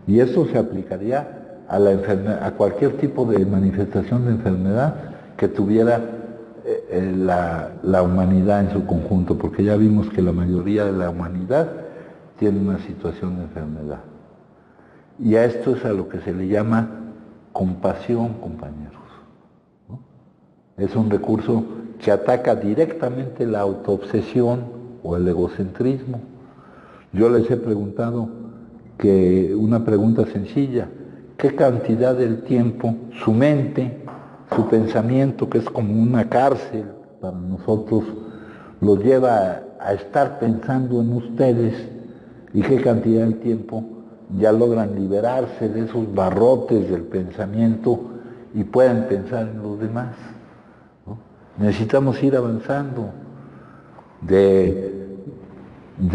Speaker 1: y eso se aplicaría a cualquier tipo de manifestación de enfermedad que tuviera la humanidad en su conjunto, porque ya vimos que la mayoría de la humanidad tiene una situación de enfermedad. Y a esto es a lo que se le llama compasión, compañeros, ¿no? Es un recurso que ataca directamente la autoobsesión o el egocentrismo. Yo les he preguntado que una pregunta sencilla, ¿qué cantidad del tiempo su mente, su pensamiento, que es como una cárcel para nosotros, los lleva a estar pensando en ustedes, y qué cantidad del tiempo ya logran liberarse de esos barrotes del pensamiento y pueden pensar en los demás, ¿no? Necesitamos ir avanzando de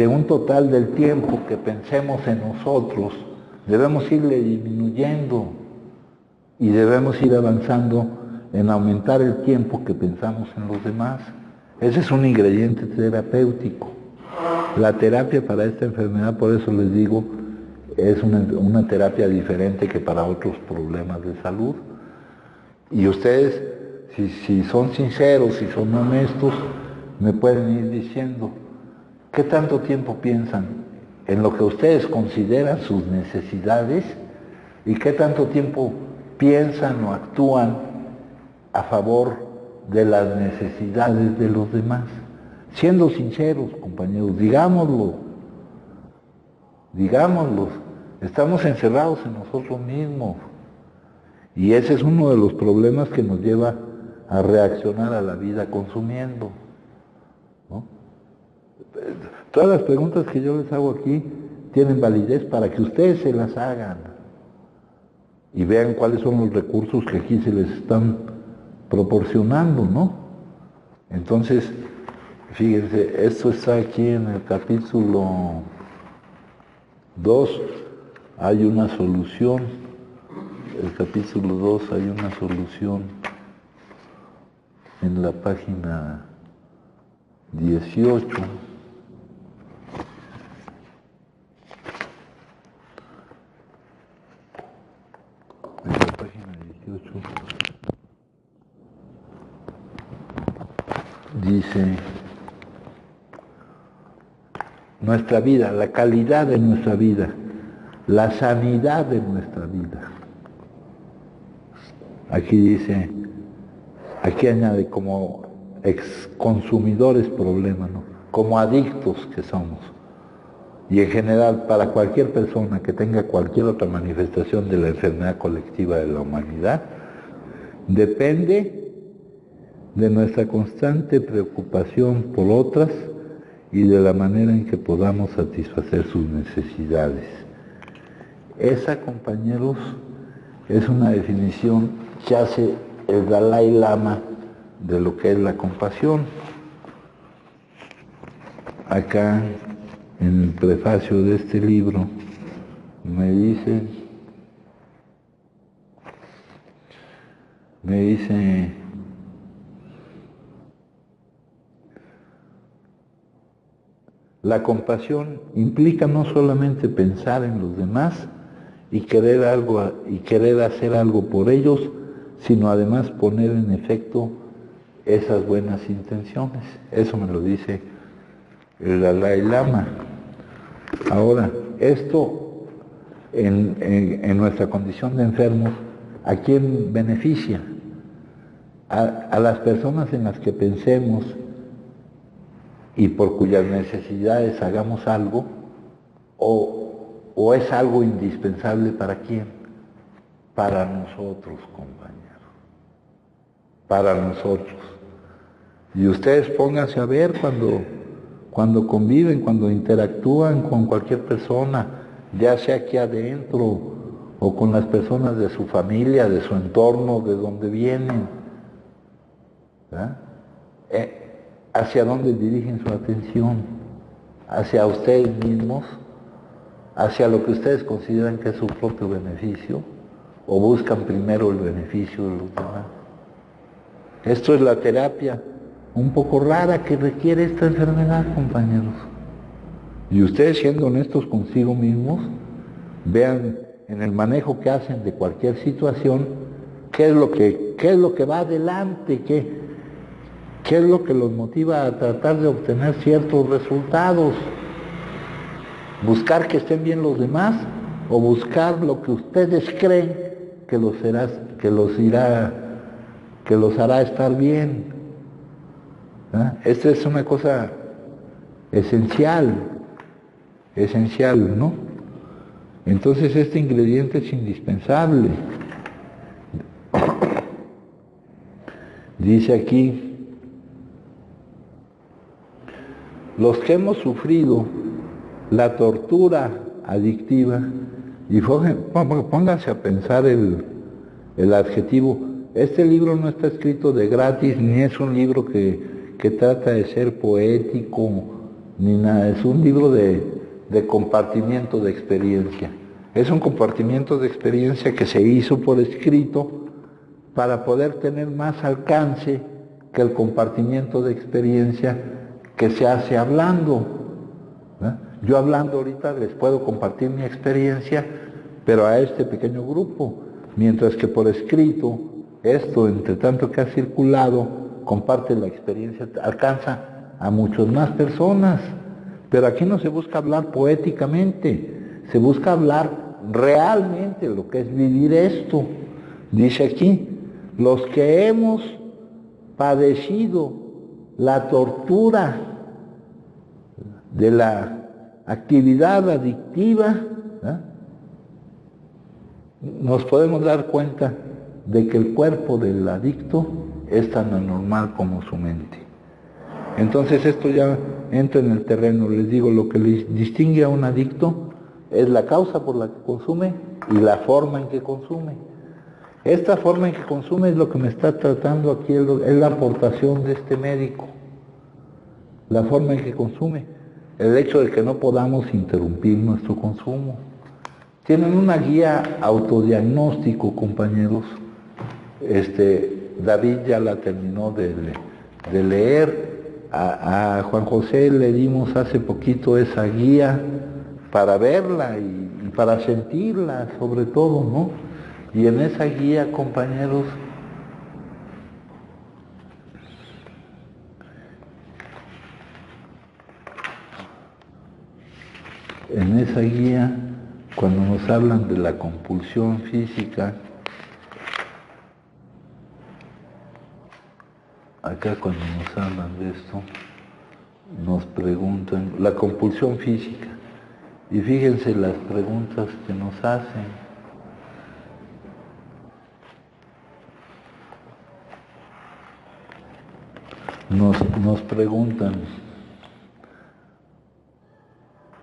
Speaker 1: un total del tiempo que pensemos en nosotros, debemos irle disminuyendo y debemos ir avanzando en aumentar el tiempo que pensamos en los demás. Ese es un ingrediente terapéutico. La terapia para esta enfermedad, por eso les digo, es una terapia diferente que para otros problemas de salud. Y ustedes, si son sinceros, si son honestos, me pueden ir diciendo, ¿qué tanto tiempo piensan en lo que ustedes consideran sus necesidades? ¿Y qué tanto tiempo piensan o actúan a favor de las necesidades de los demás? Siendo sinceros, compañeros, digámoslo, estamos encerrados en nosotros mismos. Y ese es uno de los problemas que nos lleva a reaccionar a la vida consumiendo, ¿no? Todas las preguntas que yo les hago aquí tienen validez para que ustedes se las hagan y vean cuáles son los recursos que aquí se les están proporcionando, ¿no? Entonces, fíjense, esto está aquí en el capítulo 2, hay una solución, el capítulo 2 hay una solución en la página 18. En la página 18 dice, nuestra vida, la calidad de nuestra vida, la sanidad de nuestra vida. Aquí dice, aquí añade como exconsumidores problemas, ¿no? Como adictos que somos. Y en general, para cualquier persona que tenga cualquier otra manifestación de la enfermedad colectiva de la humanidad, depende de nuestra constante preocupación por otras y de la manera en que podamos satisfacer sus necesidades. Esa, compañeros, es una definición que hace el Dalai Lama de lo que es la compasión. Acá, en el prefacio de este libro, me dice, la compasión implica no solamente pensar en los demás y querer hacer algo por ellos, sino además poner en efecto esas buenas intenciones. Eso me lo dice el Dalai Lama. Ahora, esto en nuestra condición de enfermos, ¿a quién beneficia? A las personas en las que pensemos y por cuyas necesidades hagamos algo, o es algo indispensable para quién? Para nosotros, compañeros. Para nosotros. Y ustedes pónganse a ver cuando conviven, cuando interactúan con cualquier persona, ya sea aquí adentro o con las personas de su familia, de su entorno, de donde vienen, ¿verdad? ¿Hacia dónde dirigen su atención? ¿Hacia ustedes mismos? ¿Hacia lo que ustedes consideran que es su propio beneficio? ¿O buscan primero el beneficio de los demás? Esto es la terapia un poco rara que requiere esta enfermedad, compañeros. Y ustedes, siendo honestos consigo mismos, vean en el manejo que hacen de cualquier situación, qué es lo que va adelante, qué es lo que los motiva a tratar de obtener ciertos resultados. Buscar que estén bien los demás o buscar lo que ustedes creen que los hará estar bien. Esta es una cosa esencial, ¿no? Entonces este ingrediente es indispensable. Dice aquí, los que hemos sufrido la tortura adictiva, y pónganse a pensar el adjetivo, este libro no está escrito de gratis, ni es un libro que trata de ser poético, ni nada, es un libro de compartimiento de experiencia. Es un compartimiento de experiencia que se hizo por escrito para poder tener más alcance que el compartimiento de experiencia que se hace hablando. Yo hablando ahorita les puedo compartir mi experiencia, pero a este pequeño grupo, mientras que por escrito, esto, entre tanto que ha circulado, comparte la experiencia, alcanza a muchas más personas. Pero aquí no se busca hablar poéticamente, se busca hablar realmente lo que es vivir esto. Dice aquí, los que hemos padecido la tortura de la actividad adictiva, nos podemos dar cuenta de que el cuerpo del adicto es tan anormal como su mente. Entonces esto ya entra en el terreno, les digo, lo que le distingue a un adicto es la causa por la que consume y la forma en que consume. Esta forma en que consume es lo que me está tratando aquí, es la aportación de este médico. La forma en que consume, el hecho de que no podamos interrumpir nuestro consumo. Tienen una guía autodiagnóstico, compañeros. David ya la terminó de leer. A Juan José le dimos hace poquito esa guía para verla y para sentirla, sobre todo, ¿no? Y en esa guía, compañeros, cuando nos hablan de la compulsión física, acá cuando nos hablan de esto, nos preguntan, la compulsión física, y fíjense las preguntas que nos hacen. Nos preguntan,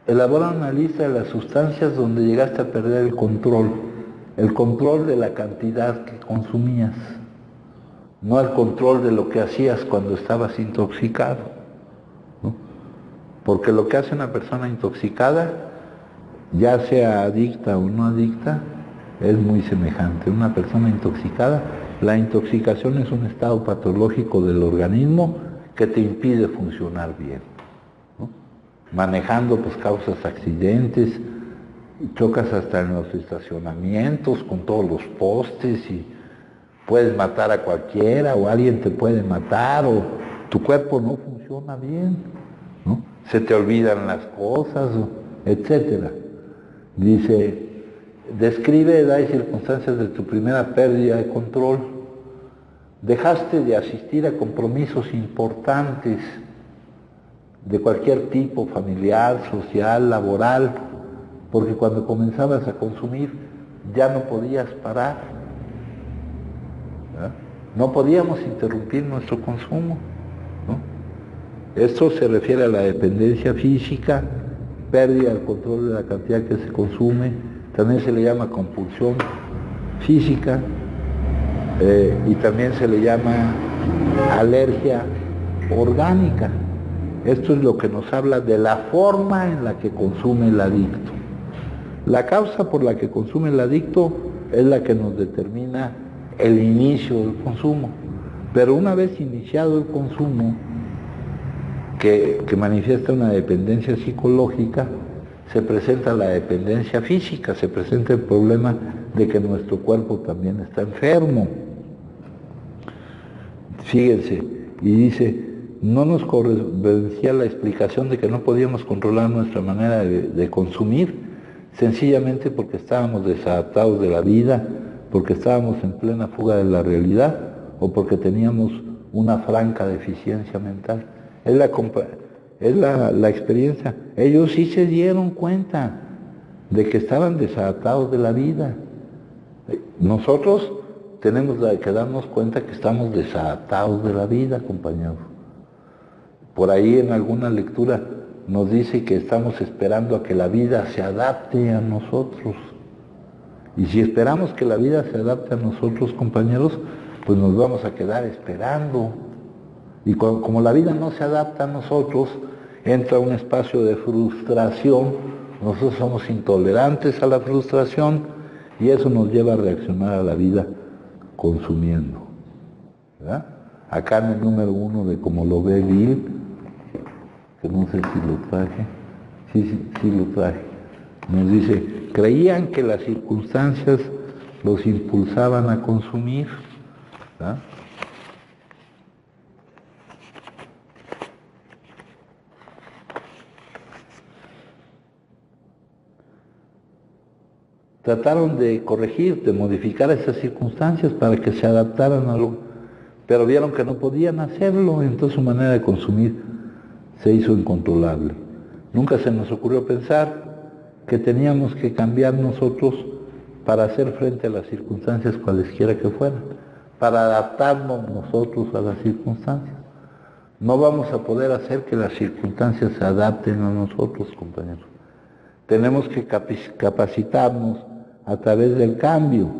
Speaker 1: elabora una lista de las sustancias donde llegaste a perder el control de la cantidad que consumías, no el control de lo que hacías cuando estabas intoxicado, ¿no? Porque lo que hace una persona intoxicada, ya sea adicta o no adicta, es muy semejante. Una persona intoxicada, la intoxicación es un estado patológico del organismo que te impide funcionar bien, ¿no? Manejando, pues causas accidentes, chocas hasta en los estacionamientos con todos los postes y puedes matar a cualquiera o alguien te puede matar o tu cuerpo no funciona bien, ¿no? Se te olvidan las cosas, etcétera. Dice, describe edad y circunstancias de tu primera pérdida de control. Dejaste de asistir a compromisos importantes de cualquier tipo, familiar, social, laboral, porque cuando comenzabas a consumir ya no podías parar, ¿verdad? No podíamos interrumpir nuestro consumo, ¿no? Esto se refiere a la dependencia física, pérdida del control de la cantidad que se consume, también se le llama compulsión física y también se le llama alergia orgánica. Esto es lo que nos habla de la forma en la que consume el adicto. La causa por la que consume el adicto es la que nos determina el inicio del consumo. Pero una vez iniciado el consumo, que manifiesta una dependencia psicológica, se presenta la dependencia física, se presenta el problema de que nuestro cuerpo también está enfermo. Fíjense, y dice, no nos convencía la explicación de que no podíamos controlar nuestra manera de consumir, sencillamente porque estábamos desadaptados de la vida, porque estábamos en plena fuga de la realidad o porque teníamos una franca deficiencia mental. Es la experiencia. Ellos sí se dieron cuenta de que estaban desadaptados de la vida. Nosotros tenemos que darnos cuenta que estamos desadaptados de la vida, compañeros. Por ahí en alguna lectura nos dice que estamos esperando a que la vida se adapte a nosotros. Y si esperamos que la vida se adapte a nosotros, compañeros, pues nos vamos a quedar esperando. Y como la vida no se adapta a nosotros, entra un espacio de frustración. Nosotros somos intolerantes a la frustración y eso nos lleva a reaccionar a la vida consumiendo, ¿verdad? Acá en el número 1 de Como lo ve Bill, que no sé si lo traje, sí lo traje, nos dice, creían que las circunstancias los impulsaban a consumir, ¿verdad? Trataron de corregir, de modificar esas circunstancias para que se adaptaran a lo, pero vieron que no podían hacerlo, entonces su manera de consumir se hizo incontrolable. Nunca se nos ocurrió pensar que teníamos que cambiar nosotros para hacer frente a las circunstancias cualesquiera que fueran, para adaptarnos nosotros a las circunstancias. No vamos a poder hacer que las circunstancias se adapten a nosotros, compañeros. Tenemos que capacitarnos a través del cambio,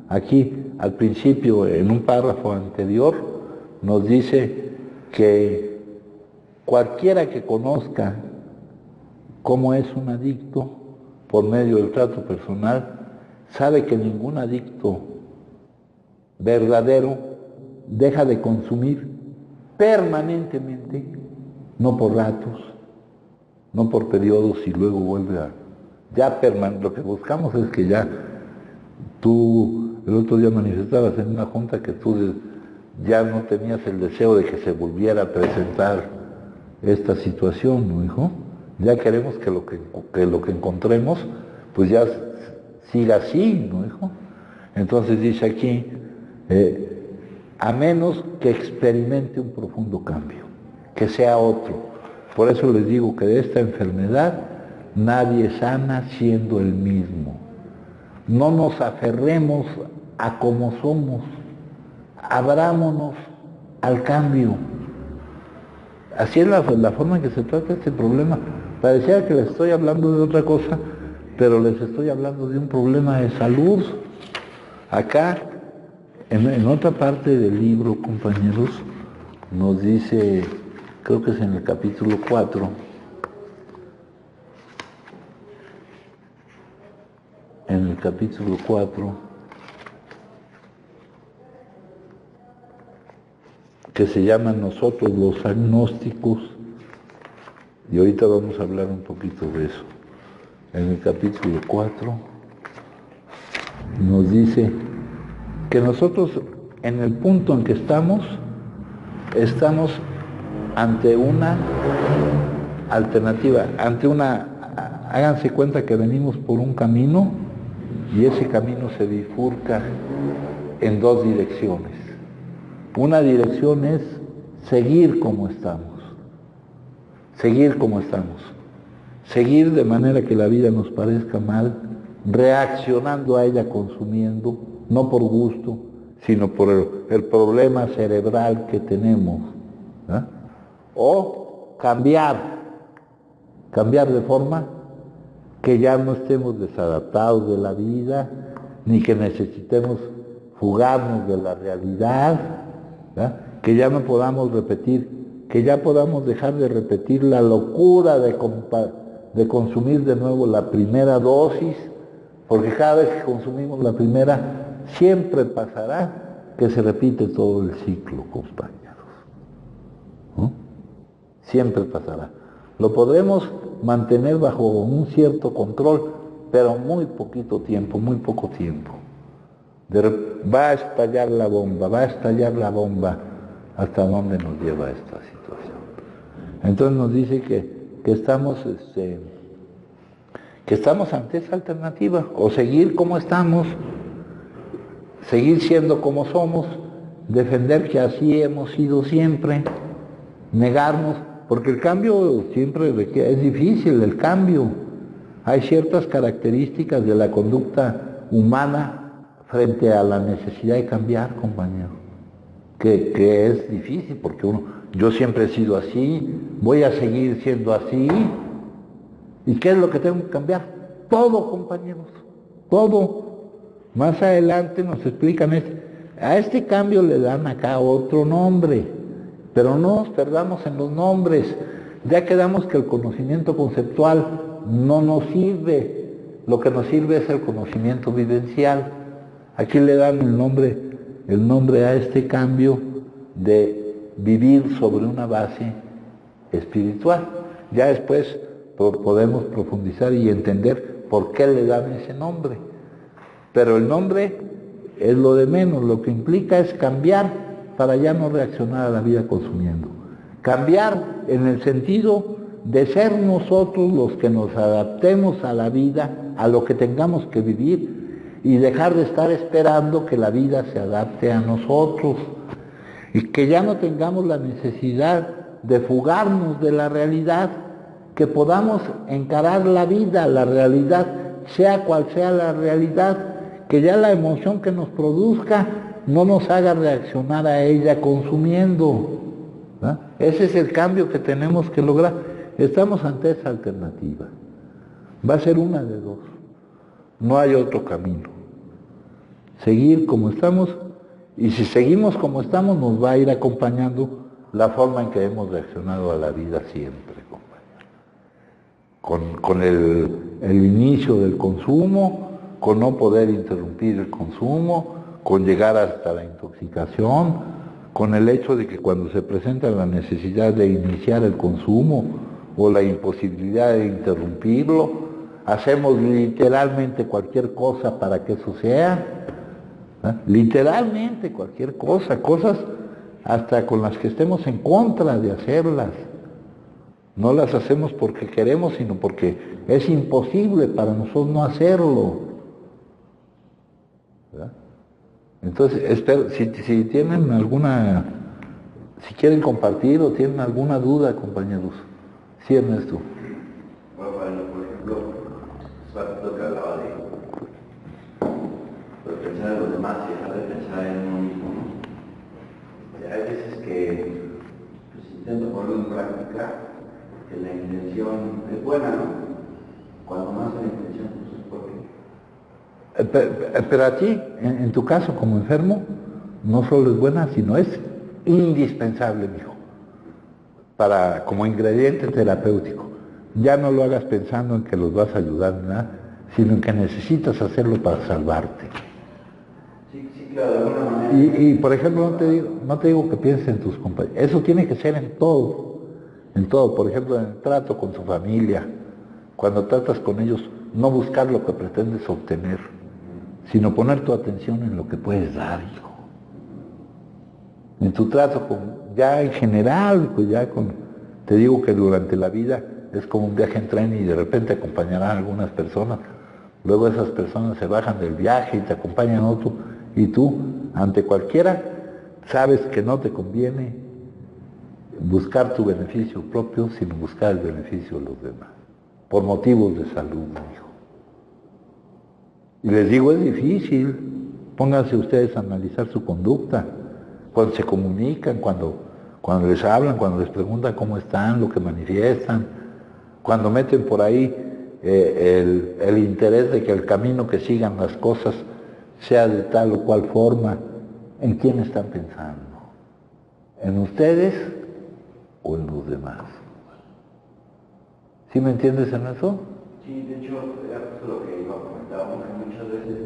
Speaker 1: Aquí, al principio, en un párrafo anterior, nos dice que cualquiera que conozca cómo es un adicto por medio del trato personal, sabe que ningún adicto verdadero deja de consumir permanentemente, no por ratos, no por periodos y luego vuelve a... lo que buscamos es que ya tú, el otro día manifestabas en una junta que tú ya no tenías el deseo de que se volviera a presentar esta situación, ¿no, hijo? Ya queremos que lo que encontremos, pues ya siga así, ¿no, hijo? Entonces dice aquí, a menos que experimente un profundo cambio, que sea otro. Por eso les digo que de esta enfermedad nadie sana siendo el mismo. No nos aferremos a como somos, abrámonos al cambio. Así es la forma en que se trata este problema. Parecía que les estoy hablando de otra cosa, pero les estoy hablando de un problema de salud. Acá, en otra parte del libro, compañeros, nos dice, creo que es en el capítulo 4, que se llama Nosotros los Agnósticos, y ahorita vamos a hablar un poquito de eso. En el capítulo 4 nos dice que nosotros, en el punto en que estamos ante una alternativa, háganse cuenta que venimos por un camino y ese camino se bifurca en dos direcciones. Una dirección es seguir como estamos, seguir de manera que la vida nos parezca mal, reaccionando a ella consumiendo, no por gusto, sino por el problema cerebral que tenemos, ¿eh? O cambiar de forma que ya no estemos desadaptados de la vida, ni que necesitemos fugarnos de la realidad, ¿eh? Que ya no podamos repetir, que ya podamos dejar de repetir la locura de consumir de nuevo la primera dosis, porque cada vez que consumimos la primera, siempre pasará que se repite todo el ciclo, compañeros, ¿no? Siempre pasará. Lo podremos mantener bajo un cierto control, pero muy poquito tiempo, muy poco tiempo. Va a estallar la bomba, ¿hasta dónde nos lleva esta situación? Entonces nos dice que estamos ante esa alternativa, o seguir como estamos, seguir siendo como somos, defender que así hemos sido siempre, negarnos, porque el cambio siempre es difícil, el cambio. Hay ciertas características de la conducta humana frente a la necesidad de cambiar, compañero, que es difícil, porque yo siempre he sido así, voy a seguir siendo así. ¿Y qué es lo que tengo que cambiar? Todo, compañeros, todo. Más adelante nos explican a este cambio le dan acá otro nombre, pero no nos perdamos en los nombres. Ya quedamos que el conocimiento conceptual no nos sirve, lo que nos sirve es el conocimiento vivencial. Aquí le dan el nombre a este cambio de vivir sobre una base espiritual. Ya después podemos profundizar y entender por qué le dan ese nombre. Pero el nombre es lo de menos, lo que implica es cambiar para ya no reaccionar a la vida consumiendo. Cambiar en el sentido de ser nosotros los que nos adaptemos a la vida, a lo que tengamos que vivir, y dejar de estar esperando que la vida se adapte a nosotros, y que ya no tengamos la necesidad de fugarnos de la realidad, que podamos encarar la vida, la realidad, sea cual sea la realidad, que ya la emoción que nos produzca no nos haga reaccionar a ella consumiendo, ¿no? Ese es el cambio que tenemos que lograr. Estamos ante esa alternativa. Va a ser una de dos. No hay otro camino. seguir como estamos, y si seguimos como estamos nos va a ir acompañando la forma en que hemos reaccionado a la vida siempre, compañero. Con el inicio del consumo, con no poder interrumpir el consumo, con llegar hasta la intoxicación, con el hecho de que cuando se presenta la necesidad de iniciar el consumo o la imposibilidad de interrumpirlo, hacemos literalmente cualquier cosa para que eso sea, ¿eh? Literalmente cualquier cosa, cosas hasta con las que estemos en contra de hacerlas. No las hacemos porque queremos, sino porque es imposible para nosotros no hacerlo, ¿verdad? Entonces, espero, si tienen alguna, si quieren compartir o tienen alguna duda, compañeros, sí, Ernesto.
Speaker 2: Bueno, por ejemplo, lo que hablaba de pensar en los demás y dejar de pensar en uno mismo, ¿no? Hay veces que pues, intento ponerlo en práctica, que la intención es buena, ¿no? Cuando más la intención, pues es porque...
Speaker 1: Pero a ti, en tu caso como enfermo, no solo es buena, sino es indispensable, mijo, como ingrediente terapéutico. Ya no lo hagas pensando en que los vas a ayudar, ¿verdad? Sino en que necesitas hacerlo para salvarte.
Speaker 2: Sí, claro, de alguna manera.
Speaker 1: Y por ejemplo, no te digo que pienses en tus compañeros. Eso tiene que ser en todo. En todo. Por ejemplo, en el trato con tu familia. Cuando tratas con ellos, no buscar lo que pretendes obtener, sino poner tu atención en lo que puedes dar, hijo. En tu trato ya en general, pues te digo que durante la vida es como un viaje en tren y de repente acompañarán algunas personas. Luego esas personas se bajan del viaje y te acompañan otro. Y tú, ante cualquiera, sabes que no te conviene buscar tu beneficio propio, sino buscar el beneficio de los demás. Por motivos de salud, hijo. Y les digo, es difícil. Pónganse ustedes a analizar su conducta. Cuando se comunican, cuando les hablan, cuando les preguntan cómo están, lo que manifiestan. Cuando meten por ahí el interés de que el camino que sigan las cosas sea de tal o cual forma, ¿en quién están pensando? ¿En ustedes o en los demás? ¿Sí me entiendes en eso?
Speaker 2: Sí, de hecho, era justo lo que iba a comentar, porque muchas veces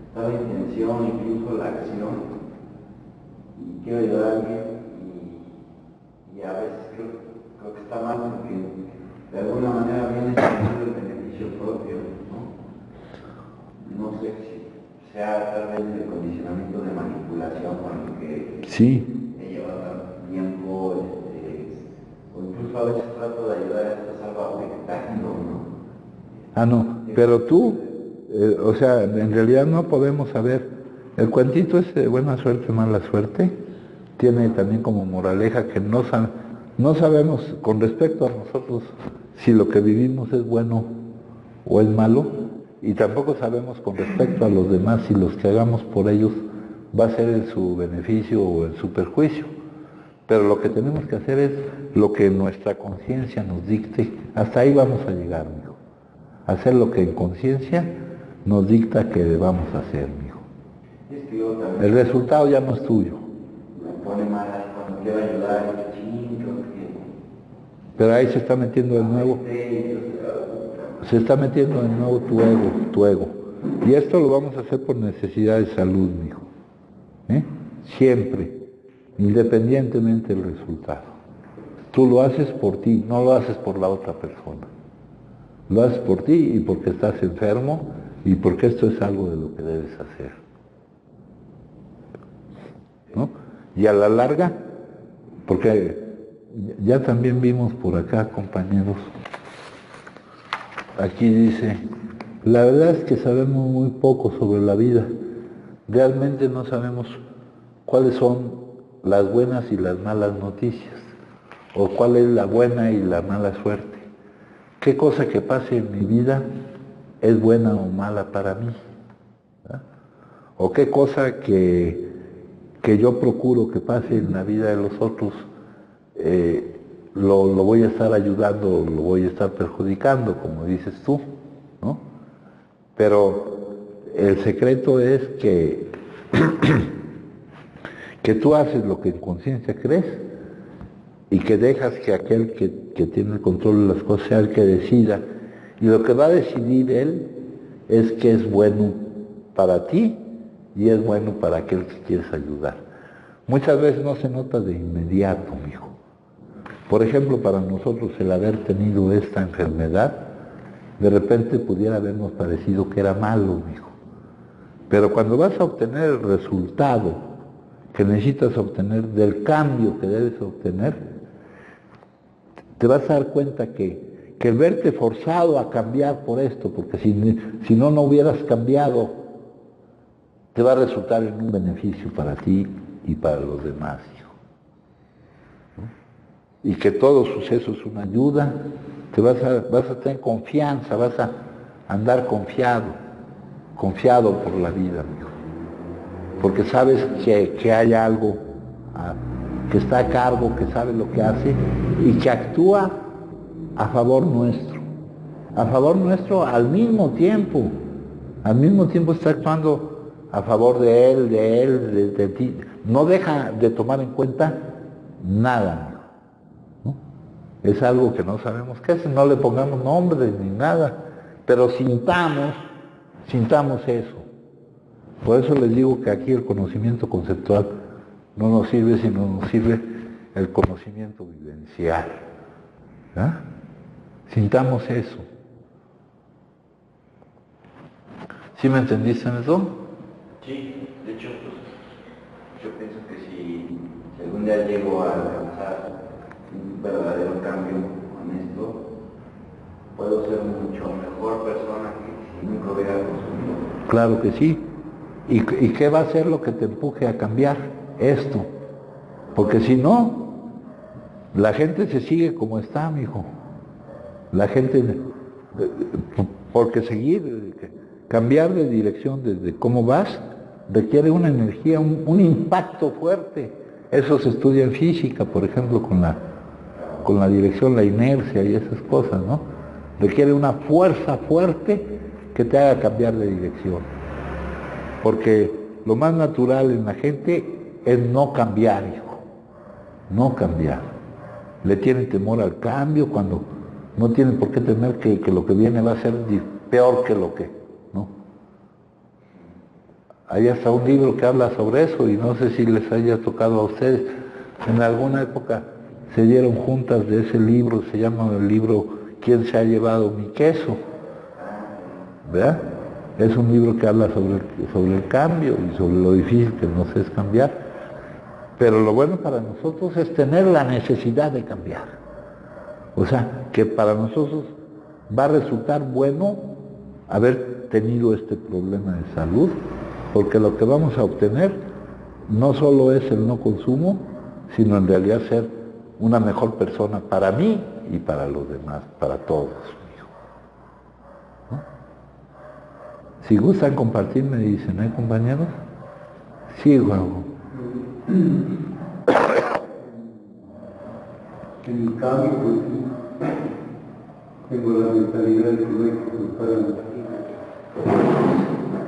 Speaker 2: está la intención, incluso la acción, y quiero ayudar a alguien, y a veces creo que está mal, porque de alguna manera viene siendo el beneficio propio, ¿no? No sé si sea tal vez el condicionamiento de manipulación con el que
Speaker 1: sí.
Speaker 2: he llevado tanto tiempo, o incluso a veces trato de ayudar a estar salvaguardando, ¿no?
Speaker 1: Ah, no, pero tú, o sea, en realidad no podemos saber. El cuentito es buena suerte, mala suerte. Tiene también como moraleja que no sabemos con respecto a nosotros si lo que vivimos es bueno o es malo. Y tampoco sabemos con respecto a los demás si los que hagamos por ellos va a ser en su beneficio o en su perjuicio. Pero lo que tenemos que hacer es lo que nuestra conciencia nos dicte. Hasta ahí vamos a llegar, mijo. Hacer lo que en conciencia nos dicta que debamos hacer, mijo.
Speaker 2: Es que yo también...
Speaker 1: El resultado ya no es tuyo.
Speaker 2: Me pone mal cuando quiero ayudar y que chingo,
Speaker 1: pero ahí se está metiendo de nuevo. Se está metiendo de nuevo tu ego. Y esto lo vamos a hacer por necesidad de salud, mijo. Siempre, independientemente del resultado. Tú lo haces por ti, no lo haces por la otra persona. Lo haces por ti y porque estás enfermo y porque esto es algo de lo que debes hacer, ¿no? Y a la larga, porque ya también vimos por acá, compañeros, aquí dice, la verdad es que sabemos muy poco sobre la vida. Realmente no sabemos cuáles son las buenas y las malas noticias, o cuál es la buena y la mala suerte. ¿Qué cosa que pase en mi vida es buena o mala para mí? ¿Verdad? ¿O qué cosa que yo procuro que pase en la vida de los otros lo voy a estar ayudando, lo voy a estar perjudicando, como dices tú, ¿no? Pero el secreto es que que tú haces lo que en conciencia crees y que dejas que aquel que tiene el control de las cosas sea el que decida. Y lo que va a decidir él es que es bueno para ti y es bueno para aquel que quieres ayudar. Muchas veces no se nota de inmediato, mijo. Por ejemplo, para nosotros el haber tenido esta enfermedad, de repente pudiera habernos parecido que era malo, mijo. Pero cuando vas a obtener el resultado que necesitas obtener del cambio que debes obtener, te vas a dar cuenta que el verte forzado a cambiar por esto, porque si no hubieras cambiado, te va a resultar en un beneficio para ti y para los demás, hijo. ¿No? Y que todo suceso es una ayuda, vas a tener confianza, vas a andar confiado por la vida, hijo. Porque sabes que hay algo que está a cargo, que sabe lo que hace y que actúa a favor nuestro al mismo tiempo está actuando a favor de él, de ti, no deja de tomar en cuenta nada, ¿no? Es algo que no sabemos qué es, no le pongamos nombre ni nada, pero sintamos eso. Por eso les digo que aquí el conocimiento conceptual no nos sirve, sino nos sirve el conocimiento vivencial. ¿Ah? Sintamos eso. ¿Sí me entendiste en eso?
Speaker 2: Sí, de hecho, pues, yo pienso que si algún día llego a alcanzar un verdadero cambio honesto, puedo ser mucho mejor persona que si nunca hubiera consumido.
Speaker 1: Claro que sí. ¿Y qué va a ser lo que te empuje a cambiar? Esto. Porque si no, la gente se sigue como está, mijo. La gente, porque cambiar de dirección desde cómo vas, requiere una energía, un impacto fuerte. Eso se estudia en física, por ejemplo, con la dirección, la inercia y esas cosas, ¿no? Requiere una fuerza fuerte que te haga cambiar de dirección. Porque lo más natural en la gente es no cambiar, hijo. No cambiar. Le tienen temor al cambio cuando no tienen por qué temer que lo que viene va a ser peor que lo que, ¿no? Hay hasta un libro que habla sobre eso y no sé si les haya tocado a ustedes. En alguna época se dieron juntas de ese libro, se llama el libro ¿Quién se ha llevado mi queso? ¿Verdad? Es un libro que habla sobre el cambio y sobre lo difícil que nos es cambiar. Pero lo bueno para nosotros es tener la necesidad de cambiar. O sea, que para nosotros va a resultar bueno haber tenido este problema de salud, porque lo que vamos a obtener no solo es el no consumo, sino en realidad ser una mejor persona para mí y para los demás, para todos. Si gustan compartir, me dicen, ¿eh, compañeros? Sí, Juan.
Speaker 3: En mi cambio, pues, tengo la mentalidad de que no hay que buscar a la vida.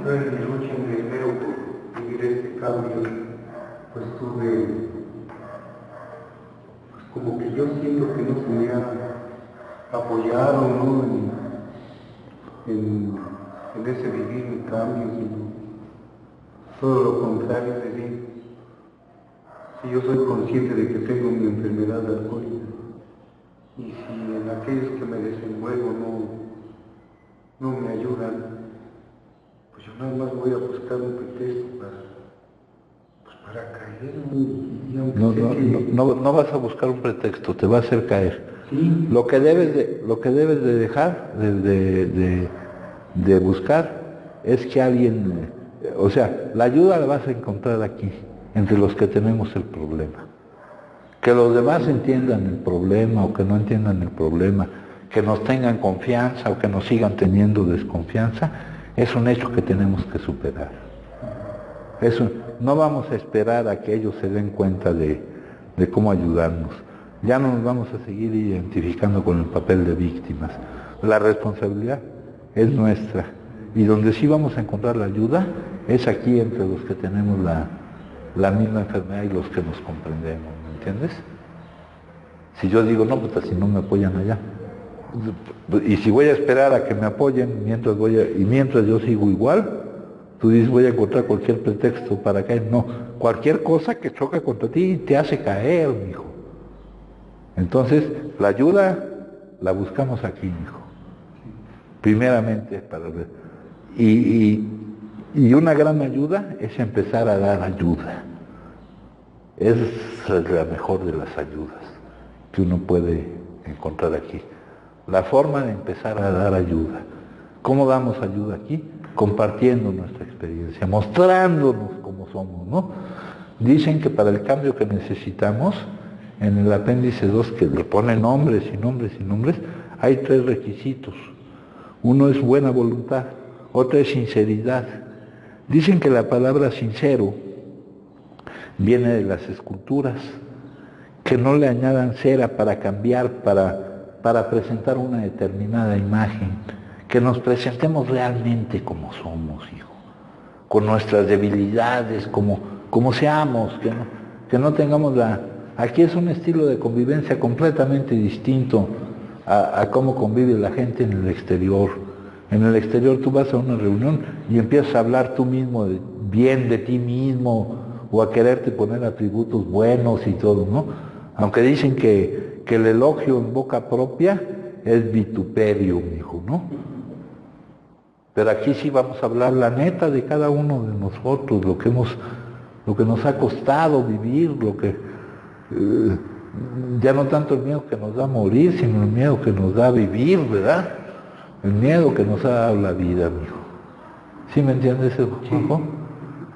Speaker 3: Yo en mi lucha, en mi deseo por vivir este cambio, pues tuve, pues como que yo siento que no se me ha apoyado, ¿no? En ese vivir mi cambio, sino todo lo contrario, es decir, si yo soy consciente de que tengo mi enfermedad alcohólica y si en aquellos que me desenvuelvo no me ayudan, pues yo nada más voy a buscar un pretexto para caer, ¿no?
Speaker 1: No vas a buscar un pretexto, te va a hacer caer.
Speaker 3: Sí.
Speaker 1: Lo que debes de dejar de buscar es que alguien, o sea, la ayuda la vas a encontrar aquí, entre los que tenemos el problema. Que los demás entiendan el problema o que no entiendan el problema, que nos tengan confianza o que nos sigan teniendo desconfianza, es un hecho que tenemos que superar. No vamos a esperar a que ellos se den cuenta de cómo ayudarnos. Ya no nos vamos a seguir identificando con el papel de víctimas. La responsabilidad es nuestra. Y donde sí vamos a encontrar la ayuda Es aquí entre los que tenemos la misma enfermedad y los que nos comprendemos, ¿me entiendes? Si yo digo, no, pues si no me apoyan allá, y si voy a esperar a que me apoyen mientras mientras yo sigo igual, tú dices voy a encontrar cualquier pretexto para caer. No, cualquier cosa que choca contra ti te hace caer, mijo. Entonces, la ayuda la buscamos aquí, mijo. Primeramente, y una gran ayuda es empezar a dar ayuda. Esa es la mejor de las ayudas que uno puede encontrar aquí. La forma de empezar a dar ayuda. ¿Cómo damos ayuda aquí? Compartiendo nuestra experiencia, mostrándonos cómo somos, ¿no? Dicen que para el cambio que necesitamos, en el apéndice 2, que le pone nombres y nombres y nombres, hay 3 requisitos. Uno es buena voluntad, otro es sinceridad. Dicen que la palabra sincero viene de las esculturas, que no le añadan cera para cambiar, para presentar una determinada imagen, que nos presentemos realmente como somos, hijo, con nuestras debilidades, como seamos, que no tengamos Aquí es un estilo de convivencia completamente distinto a cómo convive la gente en el exterior. En el exterior tú vas a una reunión y empiezas a hablar tú mismo bien de ti mismo, o a quererte poner atributos buenos y todo, ¿no? Aunque dicen que el elogio en boca propia es vituperio, mijo, ¿no? Pero aquí sí vamos a hablar la neta de cada uno de nosotros, lo que nos ha costado vivir, ya no tanto el miedo que nos da morir, sino el miedo que nos da vivir, ¿verdad? El miedo que nos ha dado la vida, mijo. ¿Sí me entiendes, Juanjo?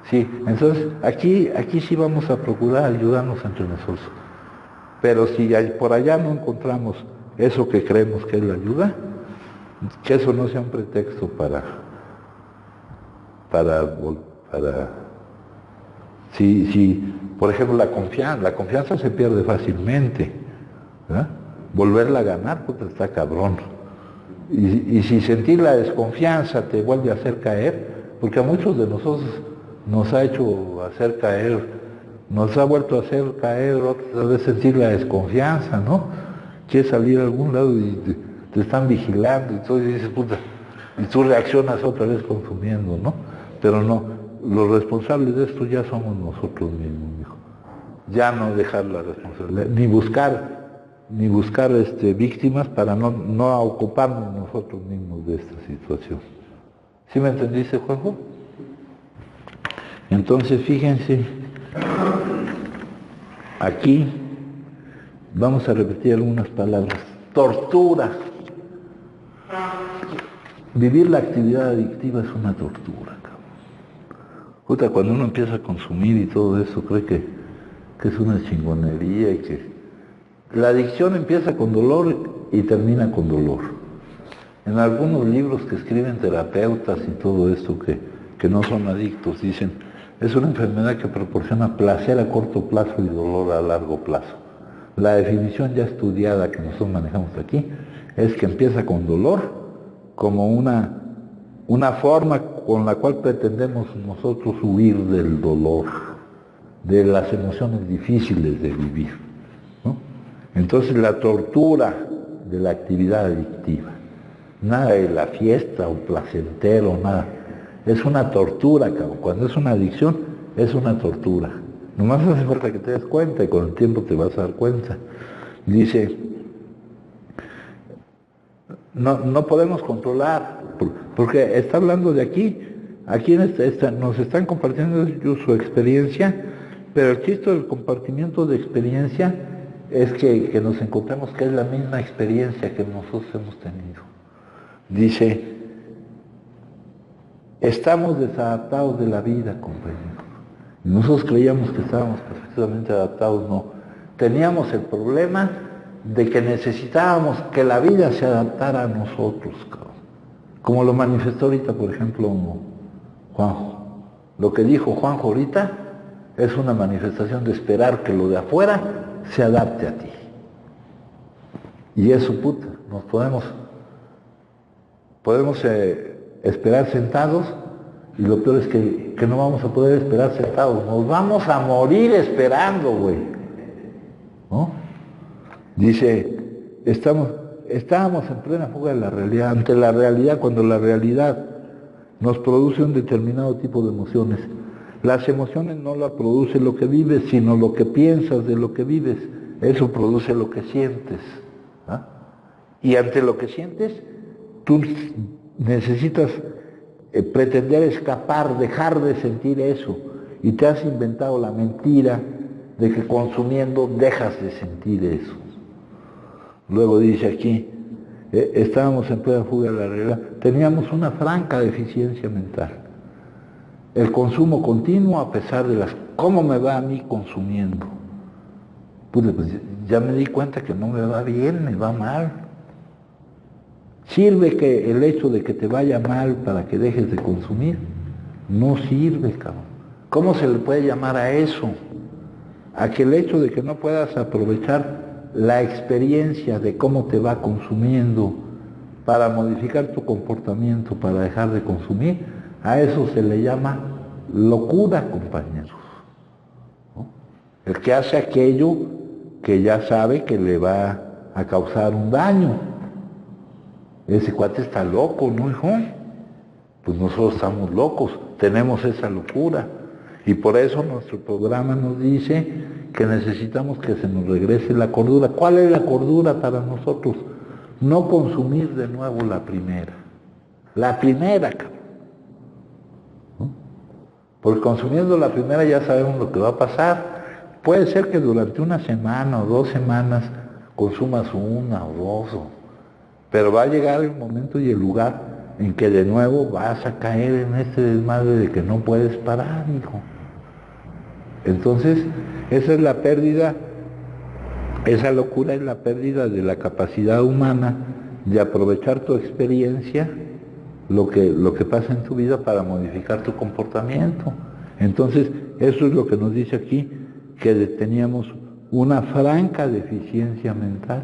Speaker 1: Sí, entonces aquí sí vamos a procurar ayudarnos entre nosotros. Pero si por allá no encontramos eso que creemos que es la ayuda, que eso no sea un pretexto para si por ejemplo la confianza se pierde fácilmente, ¿verdad? Volverla a ganar, pues está cabrón. Y si sentir la desconfianza te vuelve a hacer caer, porque a muchos de nosotros nos ha hecho hacer caer, nos ha vuelto a hacer caer otra vez sentir la desconfianza, ¿no? Quieres salir a algún lado y te están vigilando y todo, y dices, puta, y tú reaccionas otra vez consumiendo, ¿no? Pero no, los responsables de esto ya somos nosotros mismos, hijo. Ya no dejar la responsabilidad, ni buscar víctimas para no ocuparnos nosotros mismos de esta situación. ¿Sí me entendiste, Juanjo? Entonces, fíjense, aquí vamos a repetir algunas palabras. Tortura. Vivir la actividad adictiva es una tortura, cabrón. Puta, cuando uno empieza a consumir y todo eso, cree que es una chingonería y que la adicción empieza con dolor y termina con dolor. En algunos libros que escriben terapeutas y todo esto que no son adictos, dicen, es una enfermedad que proporciona placer a corto plazo y dolor a largo plazo. La definición ya estudiada que nosotros manejamos aquí es que empieza con dolor como una forma con la cual pretendemos nosotros huir del dolor, de las emociones difíciles de vivir, ¿no? Entonces la tortura de la actividad adictiva, nada de la fiesta o placentero, nada, es una tortura, cabrón. Cuando es una adicción, es una tortura. Nomás hace falta que te des cuenta y con el tiempo te vas a dar cuenta. Dice, no podemos controlar, porque está hablando de aquí nos están compartiendo su experiencia, pero el chiste del compartimiento de experiencia es que nos encontremos que es la misma experiencia que nosotros hemos tenido. Dice, estamos desadaptados de la vida, compañeros. Nosotros creíamos que estábamos perfectamente adaptados, no. Teníamos el problema de que necesitábamos que la vida se adaptara a nosotros, cabrón. Como lo manifestó ahorita, por ejemplo, Juanjo. Lo que dijo Juanjo ahorita es una manifestación de esperar que lo de afuera se adapte a ti. Y eso, puta, podemos esperar sentados Y lo peor es que no vamos a poder esperar sentados, nos vamos a morir esperando, güey. ¿No? Dice, estábamos en plena fuga de la realidad, ante la realidad, cuando la realidad nos produce un determinado tipo de emociones. Las emociones no las produce lo que vives, sino lo que piensas de lo que vives. Eso produce lo que sientes. ¿Ah? Y ante lo que sientes, tú necesitas pretender escapar, dejar de sentir eso. Y te has inventado la mentira de que consumiendo dejas de sentir eso. Luego dice aquí, estábamos en plena fuga de la realidad, teníamos una franca deficiencia mental. El consumo continuo a pesar de las... ¿Cómo me va a mí consumiendo? Pues ya me di cuenta que no me va bien, me va mal. ¿Sirve que el hecho de que te vaya mal para que dejes de consumir? No sirve, cabrón. ¿Cómo se le puede llamar a eso? A que el hecho de que no puedas aprovechar la experiencia de cómo te va consumiendo para modificar tu comportamiento, para dejar de consumir, a eso se le llama locura, compañeros. ¿No? El que hace aquello que ya sabe que le va a causar un daño. Ese cuate está loco, ¿no, hijo? Pues nosotros estamos locos, tenemos esa locura. Y por eso nuestro programa nos dice que necesitamos que se nos regrese la cordura. ¿Cuál es la cordura para nosotros? No consumir de nuevo la primera. La primera, cabrón. ¿No? Porque consumiendo la primera ya sabemos lo que va a pasar. Puede ser que durante una semana o 2 semanas consumas una o 2, pero va a llegar el momento y el lugar en que de nuevo vas a caer en este desmadre de que no puedes parar, hijo. Entonces, esa es la pérdida, esa locura es la pérdida de la capacidad humana de aprovechar tu experiencia, lo que pasa en tu vida para modificar tu comportamiento. Entonces, eso es lo que nos dice aquí, que teníamos una franca deficiencia mental.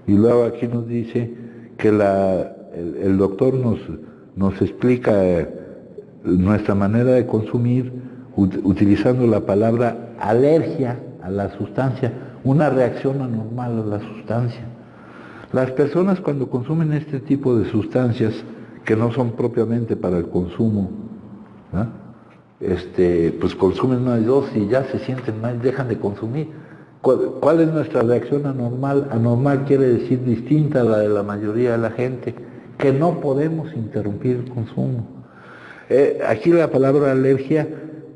Speaker 1: Y luego aquí nos dice que el doctor nos explica nuestra manera de consumir utilizando la palabra alergia a la sustancia, una reacción anormal a la sustancia. Las personas cuando consumen este tipo de sustancias que no son propiamente para el consumo, ¿no? Pues consumen una de 2 y ya se sienten mal, dejan de consumir. ¿Cuál es nuestra reacción anormal? Anormal quiere decir distinta a la de la mayoría de la gente, que no podemos interrumpir el consumo. Aquí la palabra alergia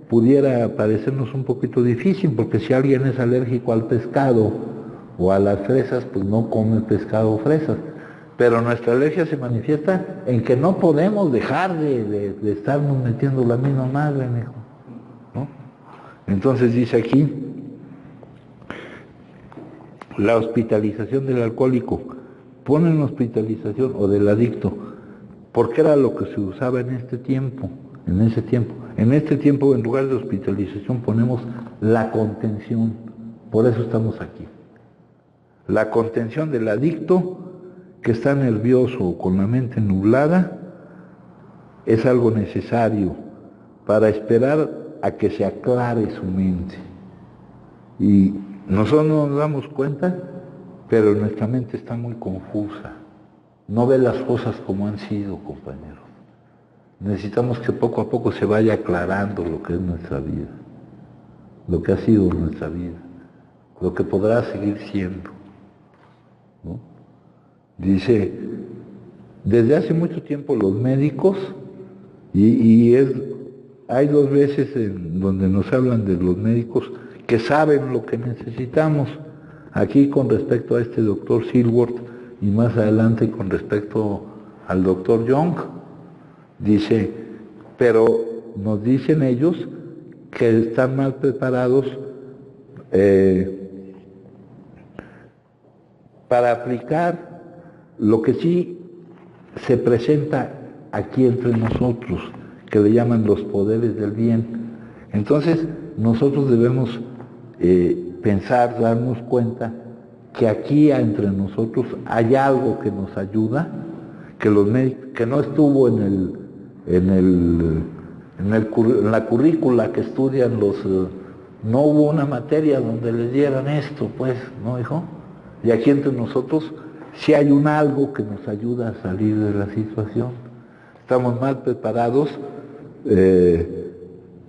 Speaker 1: pudiera parecernos un poquito difícil, porque si alguien es alérgico al pescado o a las fresas, pues no come pescado o fresas. Pero nuestra alergia se manifiesta en que no podemos dejar de estarnos metiendo la misma madre, hijo, ¿no? Entonces dice aquí, la hospitalización del alcohólico, ponen hospitalización o del adicto, porque era lo que se usaba en este tiempo, en ese tiempo. En este tiempo, en lugar de hospitalización, ponemos la contención, por eso estamos aquí. La contención del adicto que está nervioso o con la mente nublada es algo necesario para esperar a que se aclare su mente. Y nosotros no nos damos cuenta, pero nuestra mente está muy confusa. No ve las cosas como han sido, compañeros. Necesitamos que poco a poco se vaya aclarando lo que es nuestra vida, lo que ha sido nuestra vida, lo que podrá seguir siendo, ¿no? Dice, desde hace mucho tiempo los médicos, hay 2 veces en donde nos hablan de los médicos que saben lo que necesitamos, aquí con respecto a este doctor Silworth y más adelante con respecto al doctor Young. Dice, pero nos dicen ellos que están mal preparados para aplicar lo que sí se presenta aquí entre nosotros, que le llaman los poderes del bien. Entonces, nosotros debemos pensar, darnos cuenta que aquí entre nosotros hay algo que nos ayuda, que los médicos, que no estuvo en en la currícula que estudian los... no hubo una materia donde les dieran esto, pues, ¿no, hijo? Y aquí entre nosotros sí hay un algo que nos ayuda a salir de la situación. Estamos mal preparados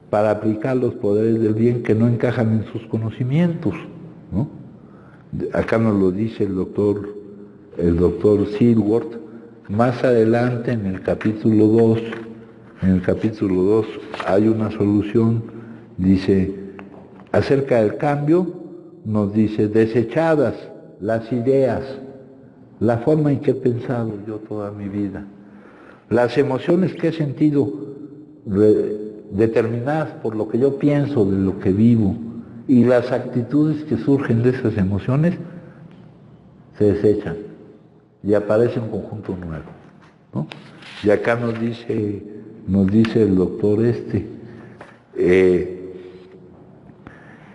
Speaker 1: para aplicar los poderes del bien que no encajan en sus conocimientos, ¿no? Acá nos lo dice el doctor Silworth. Más adelante en el capítulo 2, hay una solución, dice, acerca del cambio, nos dice, desechadas las ideas, la forma en que he pensado yo toda mi vida, las emociones que he sentido determinadas por lo que yo pienso, de lo que vivo, y las actitudes que surgen de esas emociones, se desechan y aparece un conjunto nuevo, ¿no? Y acá nos dice el doctor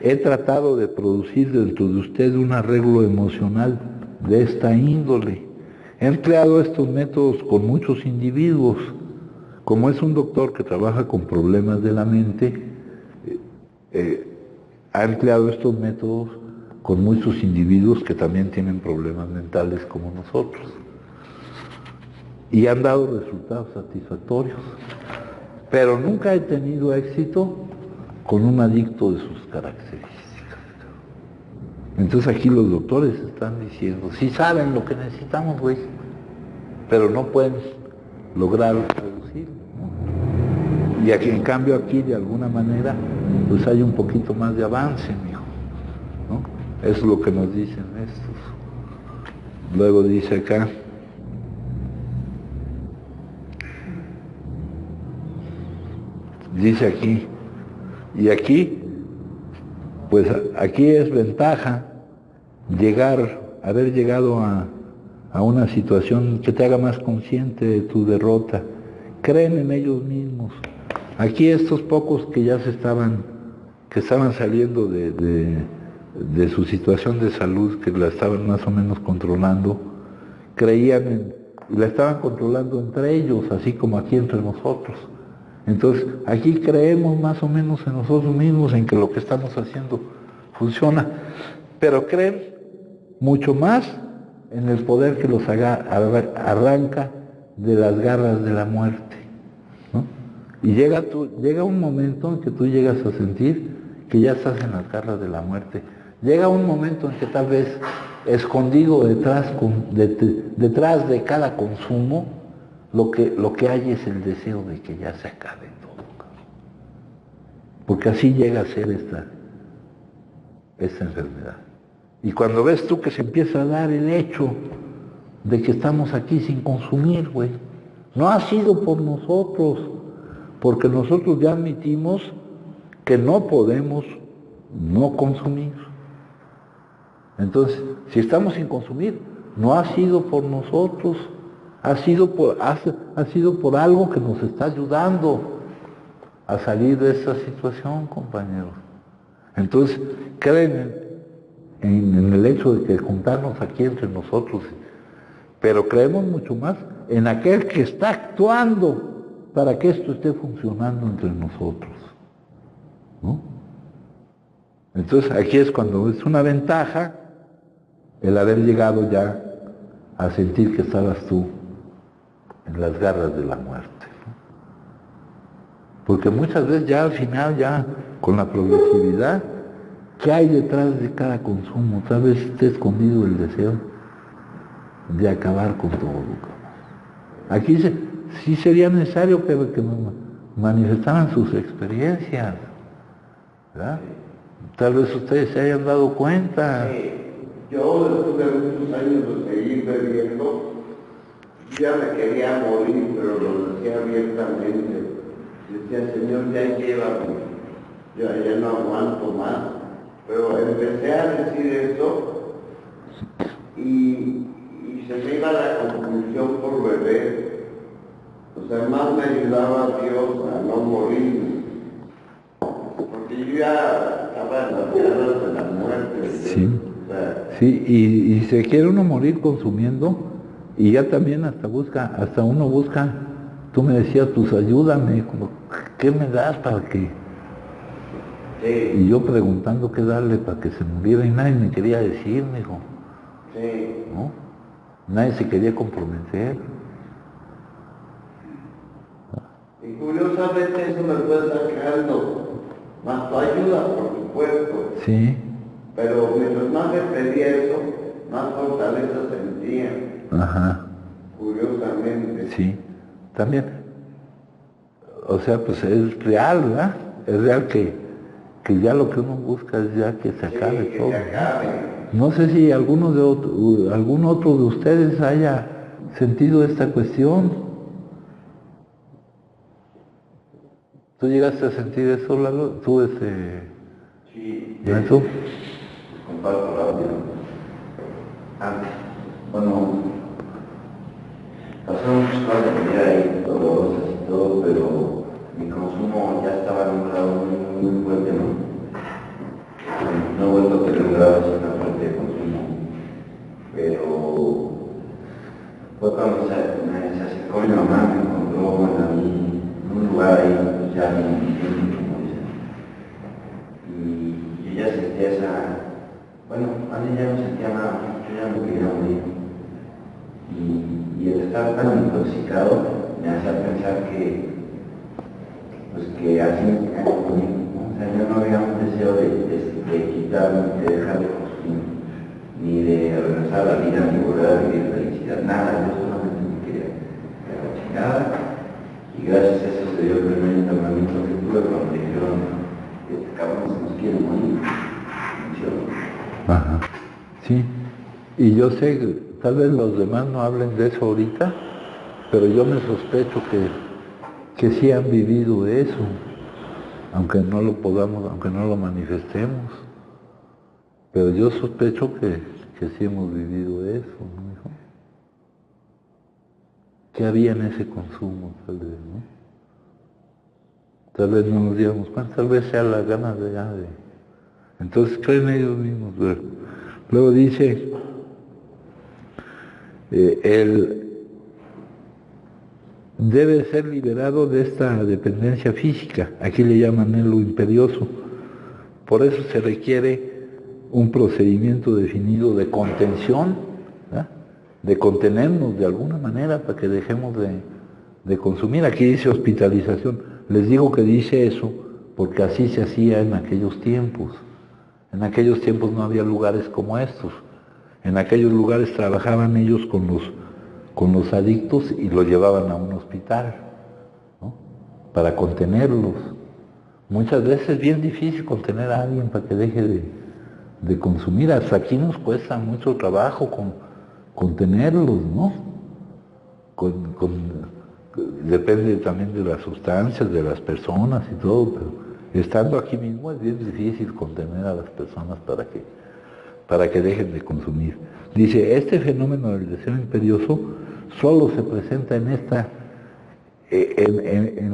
Speaker 1: he tratado de producir dentro de usted un arreglo emocional de esta índole. He empleado estos métodos con muchos individuos. Como es un doctor que trabaja con problemas de la mente, ha empleado estos métodos con muchos individuos que también tienen problemas mentales como nosotros. Y han dado resultados satisfactorios. Pero nunca he tenido éxito con un adicto de sus características. Entonces aquí los doctores están diciendo, sí saben lo que necesitamos, güey, pero no pueden lograr reducirlo, ¿no? Y aquí, en cambio aquí de alguna manera, pues hay un poquito más de avance, mijo, ¿no? Eso es lo que nos dicen estos. Luego dice acá, dice aquí, y aquí, pues aquí es ventaja haber llegado a una situación que te haga más consciente de tu derrota. Creen en ellos mismos. Aquí estos pocos que ya que estaban saliendo de su situación de salud, que la estaban más o menos controlando, creían y la estaban controlando entre ellos, así como aquí entre nosotros. Entonces, aquí creemos más o menos en nosotros mismos, en que lo que estamos haciendo funciona, pero creen mucho más en el poder que los arranca de las garras de la muerte, ¿no? Y llega un momento en que tú llegas a sentir que ya estás en las garras de la muerte. Llega un momento en que tal vez escondido detrás de cada consumo, lo que hay es el deseo de que ya se acabe todo. Porque así llega a ser esta enfermedad. Y cuando ves tú que se empieza a dar el hecho de que estamos aquí sin consumir, güey, no ha sido por nosotros, porque nosotros ya admitimos que no podemos no consumir. Entonces, si estamos sin consumir, no ha sido por nosotros, ha sido por algo que nos está ayudando a salir de esta situación, compañeros. Entonces, creen en el hecho de que juntarnos aquí entre nosotros, pero creemos mucho más en aquel que está actuando para que esto esté funcionando entre nosotros, ¿no? Entonces, aquí es cuando es una ventaja el haber llegado ya a sentir que estabas tú en las garras de la muerte, ¿no? Porque muchas veces ya al final, ya con la progresividad, ¿qué hay detrás de cada consumo? Tal vez esté escondido el deseo de acabar con todo. Aquí sí sería necesario que manifestaran sus experiencias, ¿verdad? Tal vez ustedes se hayan dado cuenta.
Speaker 4: Yo después de muchos años de seguir bebiendo, ya me quería morir, pero lo decía abiertamente. Decía, Señor, ya llévame, yo ya no aguanto más. Pero empecé a decir eso y se me iba la compulsión por beber. O sea, más me ayudaba Dios a no morir. Porque yo ya estaba en las garras de la muerte.
Speaker 1: Sí. Sí, y se quiere uno morir consumiendo, y ya también hasta uno busca, tú me decías, pues ayúdame, como, ¿qué me das para que...?
Speaker 4: Sí.
Speaker 1: Y yo preguntando qué darle para que se muriera y nadie me quería decir, me dijo.
Speaker 4: Sí.
Speaker 1: ¿No? Nadie se quería comprometer.
Speaker 4: Y curiosamente eso me fue sacando más tu ayuda, por supuesto.
Speaker 1: Sí.
Speaker 4: Pero mientras más me pedía eso, más fortaleza sentía.
Speaker 1: Ajá.
Speaker 4: Curiosamente.
Speaker 1: Sí. También. O sea, pues es real, ¿verdad? Es real que ya lo que uno busca es ya que se acabe
Speaker 4: que
Speaker 1: todo.
Speaker 4: se acabe.
Speaker 1: No sé si algún otro de ustedes haya sentido esta cuestión. ¿Tú llegaste a sentir eso, Lalo? ¿Tú,
Speaker 4: Sí.
Speaker 1: Lorenzo?
Speaker 2: Comparto rápido. Antes, bueno, pasaron muchas cosas de mi vida ahí, dolorosas y todo, pero mi consumo ya estaba en un grado muy fuerte, ¿no? No he vuelto a tener un grado así tan fuerte de consumo, pero fue cuando se acercó mi mamá, me encontró en un lugar ahí, pues ya bien, como dicen. Y yo ya sentía bueno, antes ya no sentía nada, yo ya me quería morir. Y el estar tan intoxicado me hacía pensar que así me tenía que morir, ¿no? O sea, yo no había un deseo de quitarme, de dejar de consumir, ni de regresar a la vida, ni volver a vivir felicidad, nada, yo solamente me quería ir a la chingada. Y gracias a eso se dio el primer internamiento que tuve cuando me dijeron, este cabrón se nos quiere morir.
Speaker 1: Ajá. Sí. Y yo sé que tal vez los demás no hablen de eso ahorita, pero yo me sospecho que sí han vivido eso, aunque no lo podamos, aunque no lo manifestemos. Pero yo sospecho que sí hemos vivido eso, ¿no, hijo? ¿Qué había en ese consumo, tal vez, no? Tal vez no nos diéramos cuenta, tal vez sea la gana de ya de... Entonces creen ellos mismos. Pero luego dice, él debe ser liberado de esta dependencia física. Aquí le llaman lo imperioso. Por eso se requiere un procedimiento definido de contención, ¿verdad? De contenernos de alguna manera para que dejemos de consumir. Aquí dice hospitalización. Les digo que dice eso porque así se hacía en aquellos tiempos. En aquellos tiempos no había lugares como estos. En aquellos lugares trabajaban ellos con los adictos y los llevaban a un hospital, ¿no? Para contenerlos. Muchas veces es bien difícil contener a alguien para que deje de consumir. Hasta aquí nos cuesta mucho trabajo contenerlos, ¿no? Depende también de las sustancias, de las personas y todo, pero estando aquí mismo es bien difícil contener a las personas para que dejen de consumir. Dice, este fenómeno del deseo imperioso solo se presenta en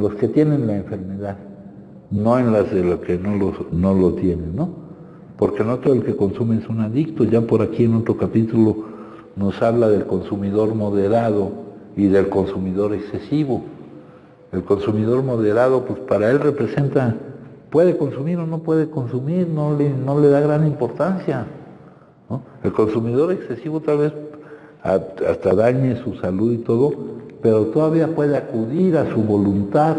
Speaker 1: los que tienen la enfermedad, no en las de los que no lo tienen, ¿no? Porque no todo el que consume es un adicto. Ya por aquí en otro capítulo nos habla del consumidor moderado y del consumidor excesivo. El consumidor moderado, pues para él representa, puede consumir o no puede consumir, no le da gran importancia, ¿no? El consumidor excesivo tal vez hasta dañe su salud y todo, pero todavía puede acudir a su voluntad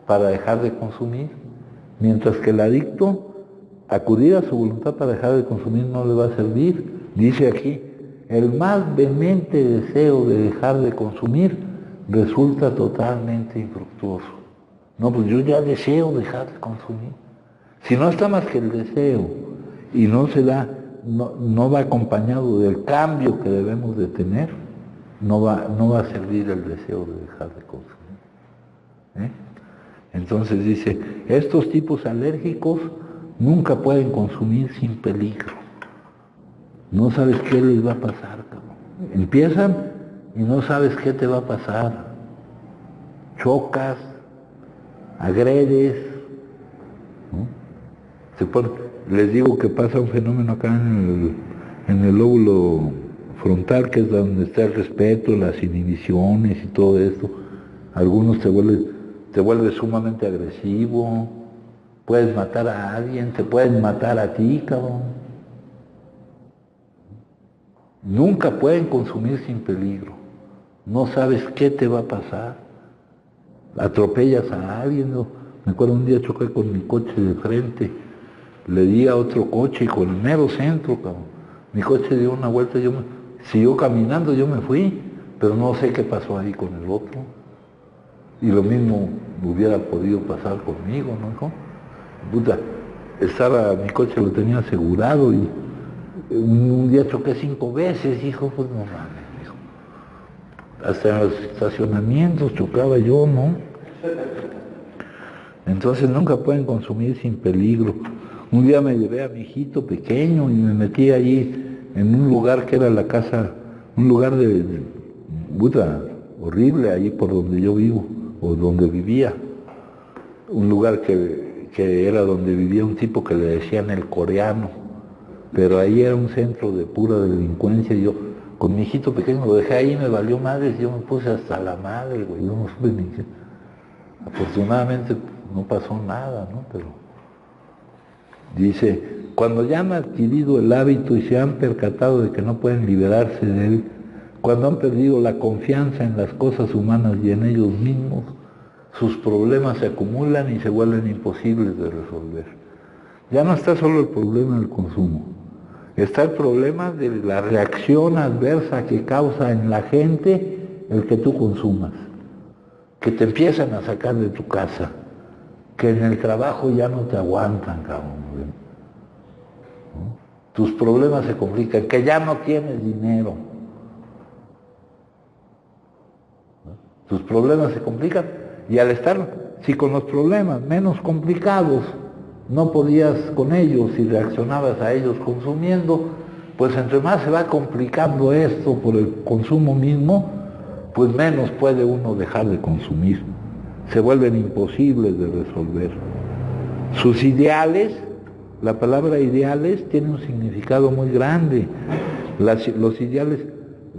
Speaker 1: para dejar de consumir, mientras que el adicto, acudir a su voluntad para dejar de consumir no le va a servir. Dice aquí, el más vehemente deseo de dejar de consumir resulta totalmente infructuoso. No, pues yo ya deseo dejar de consumir. Si no está más que el deseo y no se da, no va acompañado del cambio que debemos de tener, no va a servir el deseo de dejar de consumir. Entonces dice, estos tipos alérgicos nunca pueden consumir sin peligro. No sabes qué les va a pasar, cabrón. Empiezan y no sabes qué te va a pasar. Chocas, agredes, ¿no? Les digo que pasa un fenómeno acá en el lóbulo frontal, que es donde está el respeto, las inhibiciones y todo esto. Algunos se vuelven te vuelves sumamente agresivo, puedes matar a alguien, te pueden matar a ti, cabrón. Nunca pueden consumir sin peligro. No sabes qué te va a pasar. Atropellas a alguien, ¿no? Me acuerdo un día choqué con mi coche de frente, le di a otro coche y con el mero centro, cabrón. Mi coche dio una vuelta, siguió caminando, yo me fui, pero no sé qué pasó ahí con el otro. Y lo mismo hubiera podido pasar conmigo, ¿no, hijo? Puta, mi coche lo tenía asegurado y un día choqué 5 veces, hijo, pues no mames, hijo. Hasta en los estacionamientos chocaba yo, ¿no? Entonces nunca pueden consumir sin peligro. Un día me llevé a mi hijito pequeño y me metí allí en un lugar que era la casa, un lugar de puta, horrible, allí por donde yo vivo, o donde vivía. Un lugar que era donde vivía un tipo que le decían el coreano, pero ahí era un centro de pura delincuencia y yo con mi hijito pequeño lo dejé ahí, me valió madre, yo me puse hasta la madre, güey, yo no supe ni qué. Afortunadamente no pasó nada, ¿no? Pero dice, cuando ya han adquirido el hábito y se han percatado de que no pueden liberarse de él, cuando han perdido la confianza en las cosas humanas y en ellos mismos, sus problemas se acumulan y se vuelven imposibles de resolver. Ya no está solo el problema del consumo, está el problema de la reacción adversa que causa en la gente el que tú consumas, que te empiezan a sacar de tu casa, que en el trabajo ya no te aguantan, cabrón, ¿no? Tus problemas se complican, que ya no tienes dinero, ¿no? Tus problemas se complican. Y al estar, si con los problemas menos complicados no podías con ellos y reaccionabas a ellos consumiendo, pues entre más se va complicando esto por el consumo mismo, pues menos puede uno dejar de consumir. Se vuelven imposibles de resolver. Sus ideales, la palabra ideales tiene un significado muy grande. Los ideales,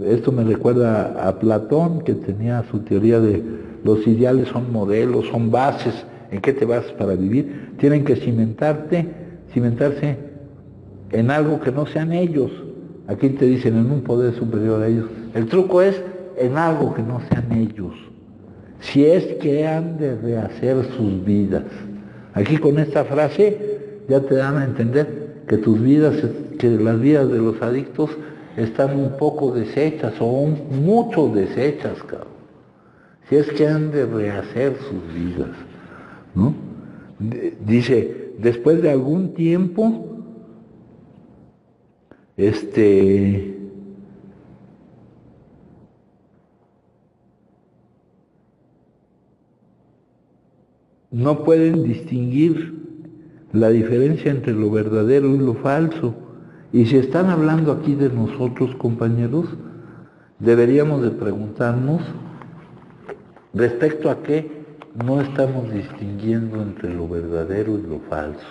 Speaker 1: esto me recuerda a Platón, que tenía su teoría de los ideales son modelos, son bases, ¿en qué te basas para vivir? Tienen que cimentarse en algo que no sean ellos. Aquí te dicen en un poder superior a ellos. El truco es en algo que no sean ellos. Si es que han de rehacer sus vidas. Aquí con esta frase ya te dan a entender que tus vidas, que las vidas de los adictos están un poco deshechas o mucho deshechas, cabrón. Si es que han de rehacer sus vidas, ¿no? Dice, después de algún tiempo, no pueden distinguir la diferencia entre lo verdadero y lo falso. Y si están hablando aquí de nosotros, compañeros, deberíamos de preguntarnos respecto a qué no estamos distinguiendo entre lo verdadero y lo falso.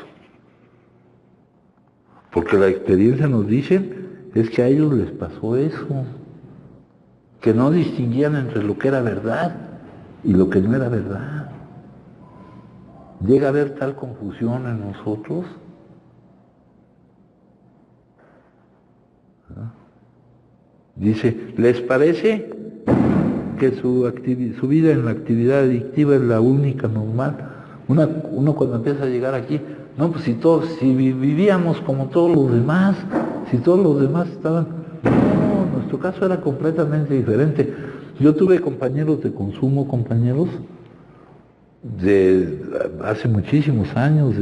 Speaker 1: Porque la experiencia nos dice es que a ellos les pasó eso, que no distinguían entre lo que era verdad y lo que no era verdad. Llega a haber tal confusión en nosotros. Dice, ¿les parece que su vida en la actividad adictiva es la única normal? Uno cuando empieza a llegar aquí, no, pues si vivíamos como todos los demás, si todos los demás estaban... No, nuestro caso era completamente diferente. Yo tuve compañeros de consumo, de hace muchísimos años,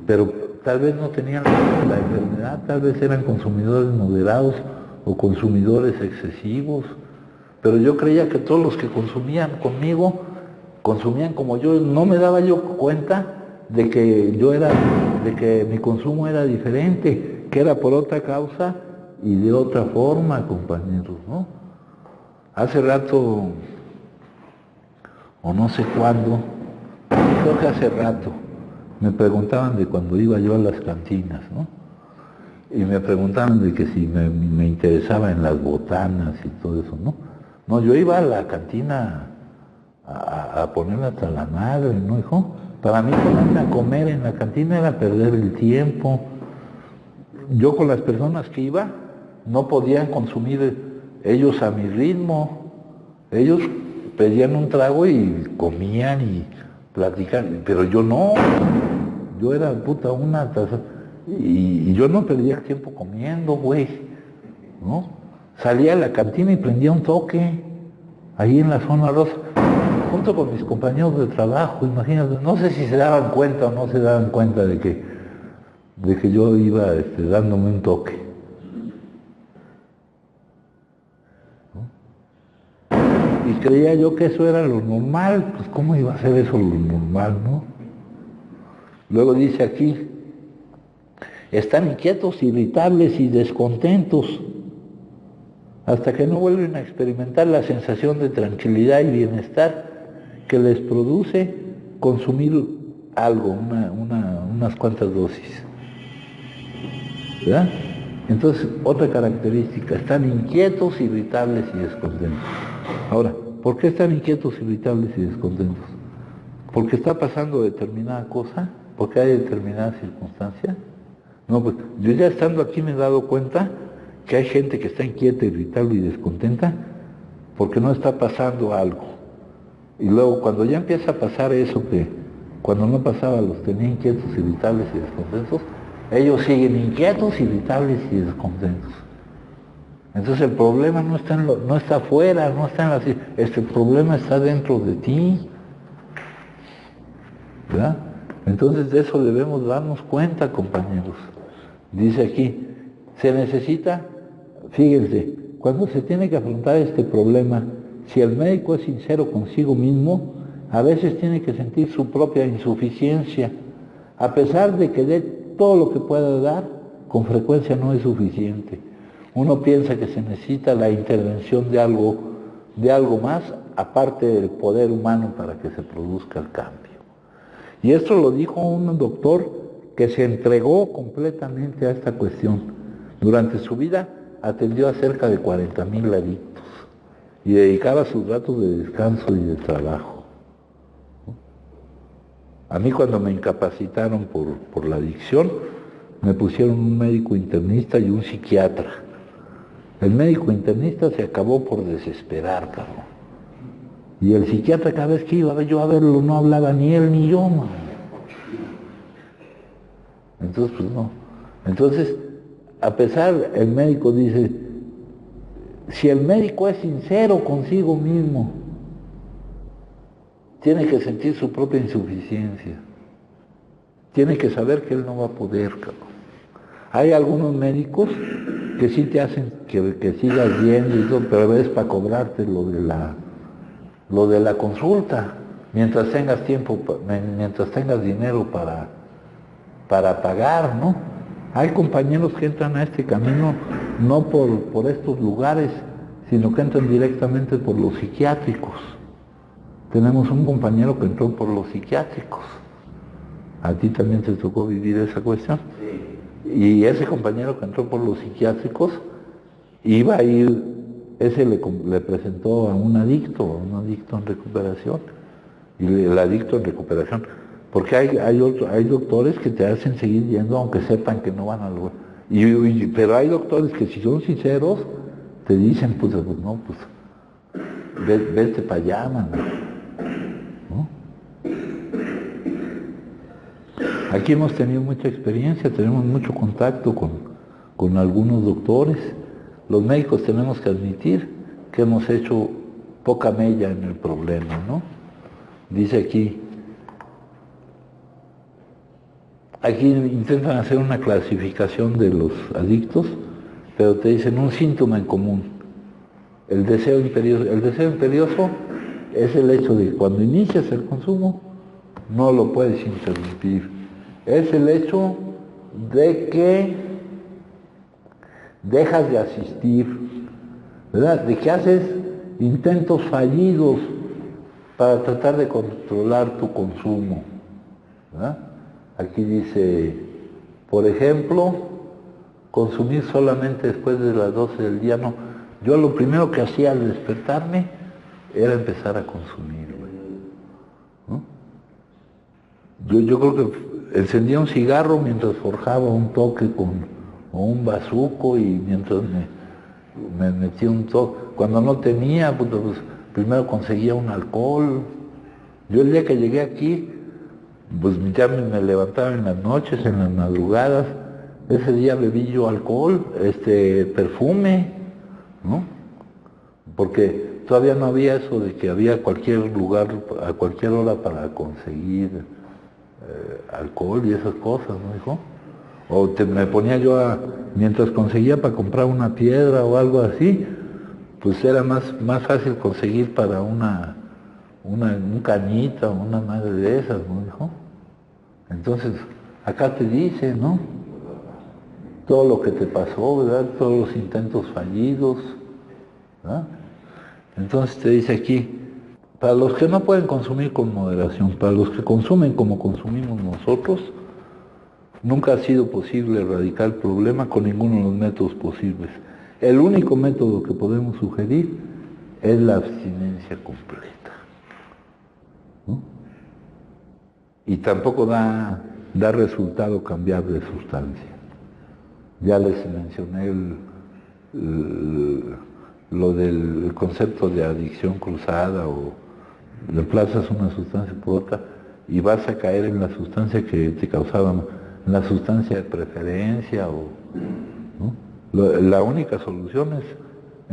Speaker 1: pero tal vez no tenían la enfermedad, tal vez eran consumidores moderados o consumidores excesivos, pero yo creía que todos los que consumían conmigo, consumían como yo, no me daba yo cuenta de que mi consumo era diferente, que era por otra causa y de otra forma, compañeros, ¿no? Hace rato, o no sé cuándo, creo que hace rato, me preguntaban de cuando iba yo a las cantinas, ¿no? Y me preguntaban de que si me interesaba en las botanas y todo eso, ¿no? No, yo iba a la cantina a ponerme hasta la madre, ¿no, hijo? Para mí ponerme a comer en la cantina era perder el tiempo. Yo con las personas que iba no podían consumir ellos a mi ritmo. Ellos pedían un trago y comían y platicaban, pero yo no. Yo era una taza. Y yo no perdía el tiempo comiendo, güey, ¿no? Salía a la cantina y prendía un toque, ahí en la zona rosa, junto con mis compañeros de trabajo, imagínate, no sé si se daban cuenta o no se daban cuenta de que yo iba dándome un toque, ¿no? Y creía yo que eso era lo normal, pues ¿cómo iba a ser eso lo normal, no? Luego dice aquí, están inquietos, irritables y descontentos, hasta que no vuelven a experimentar la sensación de tranquilidad y bienestar que les produce consumir algo, unas cuantas dosis. ¿Verdad? Entonces, otra característica, están inquietos, irritables y descontentos. Ahora, ¿por qué están inquietos, irritables y descontentos? ¿Porque está pasando determinada cosa? ¿Porque hay determinada circunstancia? No, pues yo ya estando aquí me he dado cuenta que hay gente que está inquieta, irritable y descontenta porque no está pasando algo. Y luego cuando ya empieza a pasar eso que cuando no pasaba los tenía inquietos, irritables y descontentos, ellos siguen inquietos, irritables y descontentos. Entonces el problema no está afuera, no está en el problema está dentro de ti. ¿Verdad? Entonces de eso debemos darnos cuenta, compañeros. Dice aquí, se necesita, fíjense, cuando se tiene que afrontar este problema, si el médico es sincero consigo mismo, a veces tiene que sentir su propia insuficiencia. A pesar de que dé todo lo que pueda dar, con frecuencia no es suficiente. Uno piensa que se necesita la intervención de algo más, aparte del poder humano para que se produzca el cambio. Y esto lo dijo un doctor que se entregó completamente a esta cuestión. Durante su vida atendió a cerca de 40,000 adictos y dedicaba sus ratos de descanso y de trabajo. A mí cuando me incapacitaron por la adicción, me pusieron un médico internista y un psiquiatra. El médico internista se acabó por desesperar, cabrón. Y el psiquiatra cada vez que iba yo a verlo no hablaba ni él ni yo, man. Entonces, pues no. Entonces, a pesar, el médico dice, si el médico es sincero consigo mismo, tiene que sentir su propia insuficiencia. Tiene que saber que él no va a poder, cabrón. Hay algunos médicos que sí te hacen que sigas viendo y todo, pero es para cobrarte lo de la consulta, mientras tengas tiempo, mientras tengas dinero para pagar, ¿no? Hay compañeros que entran a este camino no por estos lugares, sino que entran directamente por los psiquiátricos. Tenemos un compañero que entró por los psiquiátricos. ¿A ti también te tocó vivir esa cuestión?
Speaker 2: Sí.
Speaker 1: Y ese compañero que entró por los psiquiátricos iba a ir, ese le presentó a un adicto en recuperación. Y el adicto en recuperación, porque hay doctores que te hacen seguir yendo aunque sepan que no van al lugar. Pero hay doctores que si son sinceros, te dicen, pues no, pues vete para allá, mano. ¿No? Aquí hemos tenido mucha experiencia, tenemos mucho contacto con algunos doctores. Los médicos tenemos que admitir que hemos hecho poca mella en el problema, ¿no? Dice aquí intentan hacer una clasificación de los adictos, pero te dicen un síntoma en común. El deseo imperioso. El deseo imperioso es el hecho de que cuando inicias el consumo no lo puedes interrumpir. Es el hecho de que dejas de asistir, ¿verdad? De que haces intentos fallidos para tratar de controlar tu consumo, ¿verdad? Aquí dice, por ejemplo, consumir solamente después de las 12 del día, no. Yo lo primero que hacía al despertarme era empezar a consumir, güey. Yo creo que encendía un cigarro mientras forjaba un toque o un bazuco y mientras me metía un toque. Cuando no tenía, pues primero conseguía un alcohol. Yo el día que llegué aquí, pues ya me levantaba en las noches, en las madrugadas. Ese día bebí yo alcohol, perfume, ¿no? Porque todavía no había eso de que había cualquier lugar, a cualquier hora para conseguir alcohol y esas cosas, ¿no, hijo? Me ponía yo mientras conseguía para comprar una piedra o algo así, pues era más fácil conseguir para un cañita o una madre de esas, ¿no, hijo? Entonces, acá te dice, ¿no? Todo lo que te pasó, ¿verdad? Todos los intentos fallidos, ¿verdad? Entonces te dice aquí, para los que no pueden consumir con moderación, para los que consumen como consumimos nosotros, nunca ha sido posible erradicar el problema con ninguno de los métodos posibles. El único método que podemos sugerir es la abstinencia completa, ¿no? Y tampoco da resultado cambiar de sustancia. Ya les mencioné lo del concepto de adicción cruzada, o reemplazas una sustancia por otra y vas a caer en la sustancia que te causaba, la sustancia de preferencia, ¿no? La única solución es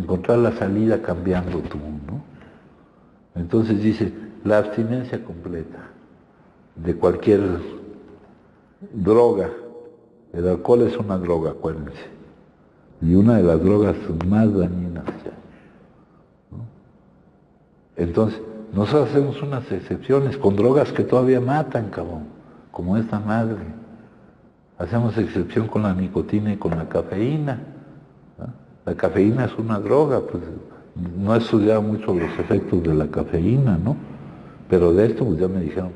Speaker 1: encontrar la salida cambiando tú, ¿no? Entonces dice, la abstinencia completa de cualquier droga. El alcohol es una droga, acuérdense, y una de las drogas más dañinas ya, ¿no? Entonces, nosotros hacemos unas excepciones con drogas que todavía matan, cabrón, como esta madre. Hacemos excepción con la nicotina y con la cafeína, ¿no? La cafeína es una droga, pues no he estudiado mucho los efectos de la cafeína, ¿no? Pero de esto pues ya me dijeron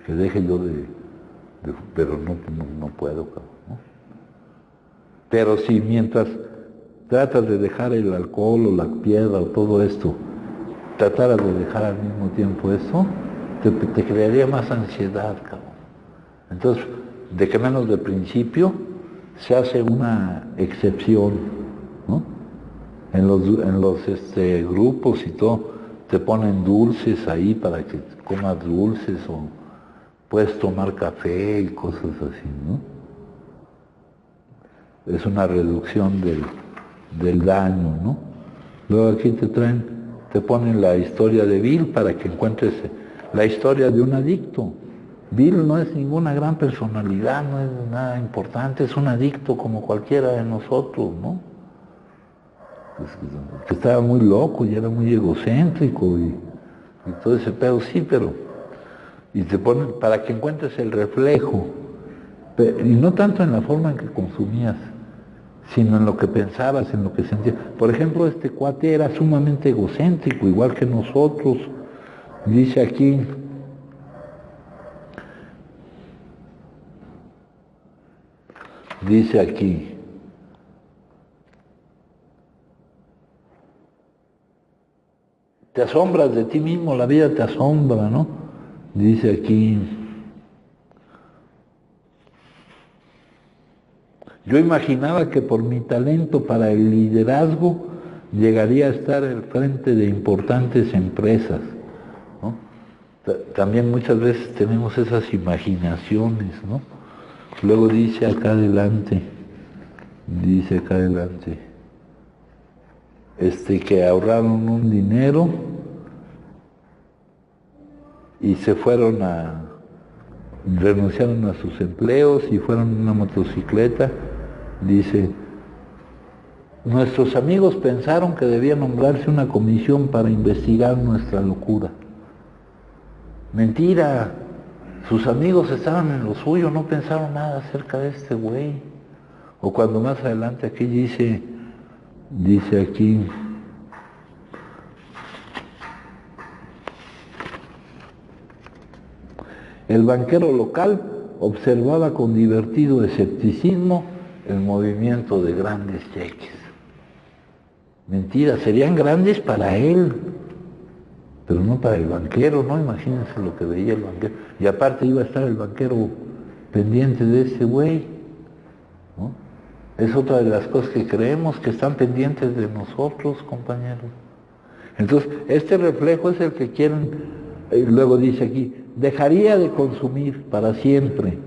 Speaker 1: que deje yo pero no puedo, cabrón, ¿no? Pero si mientras tratas de dejar el alcohol o la piedra o todo esto, trataras de dejar al mismo tiempo esto, te crearía más ansiedad, cabrón. Entonces, de que menos de principio se hace una excepción, ¿no? En los grupos y todo, te ponen dulces ahí para que comas dulces, o puedes tomar café y cosas así, ¿no? Es una reducción del daño, ¿no? Luego aquí te ponen la historia de Bill para que encuentres la historia de un adicto. Bill no es ninguna gran personalidad, no es nada importante, es un adicto como cualquiera de nosotros, ¿no? Que estaba muy loco y era muy egocéntrico y todo ese pedo, sí, pero... Y te ponen para que encuentres el reflejo, y no tanto en la forma en que consumías, sino en lo que pensabas, en lo que sentías. Por ejemplo, este cuate era sumamente egocéntrico, igual que nosotros. Dice aquí, te asombras de ti mismo, la vida te asombra, ¿no? Dice aquí, yo imaginaba que por mi talento para el liderazgo llegaría a estar al frente de importantes empresas, ¿no? También muchas veces tenemos esas imaginaciones, ¿no? Luego dice acá adelante, que ahorraron un dinero y se renunciaron a sus empleos y fueron en una motocicleta. Dice, nuestros amigos pensaron que debía nombrarse una comisión para investigar nuestra locura. Mentira, sus amigos estaban en lo suyo, no pensaron nada acerca de este güey. O cuando más adelante aquí dice aquí, el banquero local observaba con divertido escepticismo el movimiento de grandes cheques. Mentira, serían grandes para él, pero no para el banquero, ¿no? Imagínense lo que veía el banquero. Y aparte iba a estar el banquero pendiente de ese güey, ¿no? Es otra de las cosas que creemos, que están pendientes de nosotros, compañeros. Entonces, este reflejo es el que quieren, luego dice aquí, dejaría de consumir para siempre.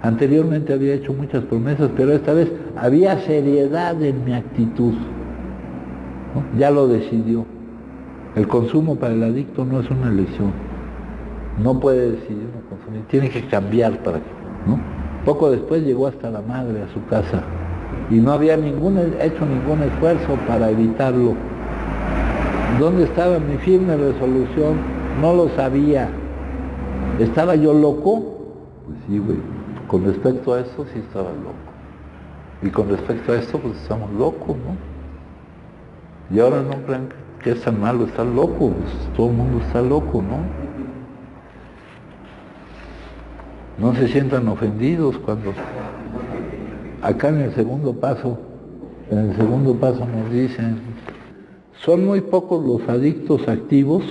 Speaker 1: Anteriormente había hecho muchas promesas, pero esta vez había seriedad en mi actitud, ¿no? Ya lo decidió. El consumo para el adicto no es una elección. No puede decidir no consumir, tiene que cambiar para que, ¿no? Poco después llegó hasta la madre a su casa y no había hecho ningún esfuerzo para evitarlo. ¿Dónde estaba mi firme resolución? No lo sabía. ¿Estaba yo loco? Pues sí, güey. Con respecto a eso sí estaba loco. Y con respecto a esto, pues estamos locos, ¿no? Y ahora no crean que es tan malo estar loco, pues todo el mundo está loco, ¿no? No se sientan ofendidos cuando acá en el segundo paso nos dicen, son muy pocos los adictos activos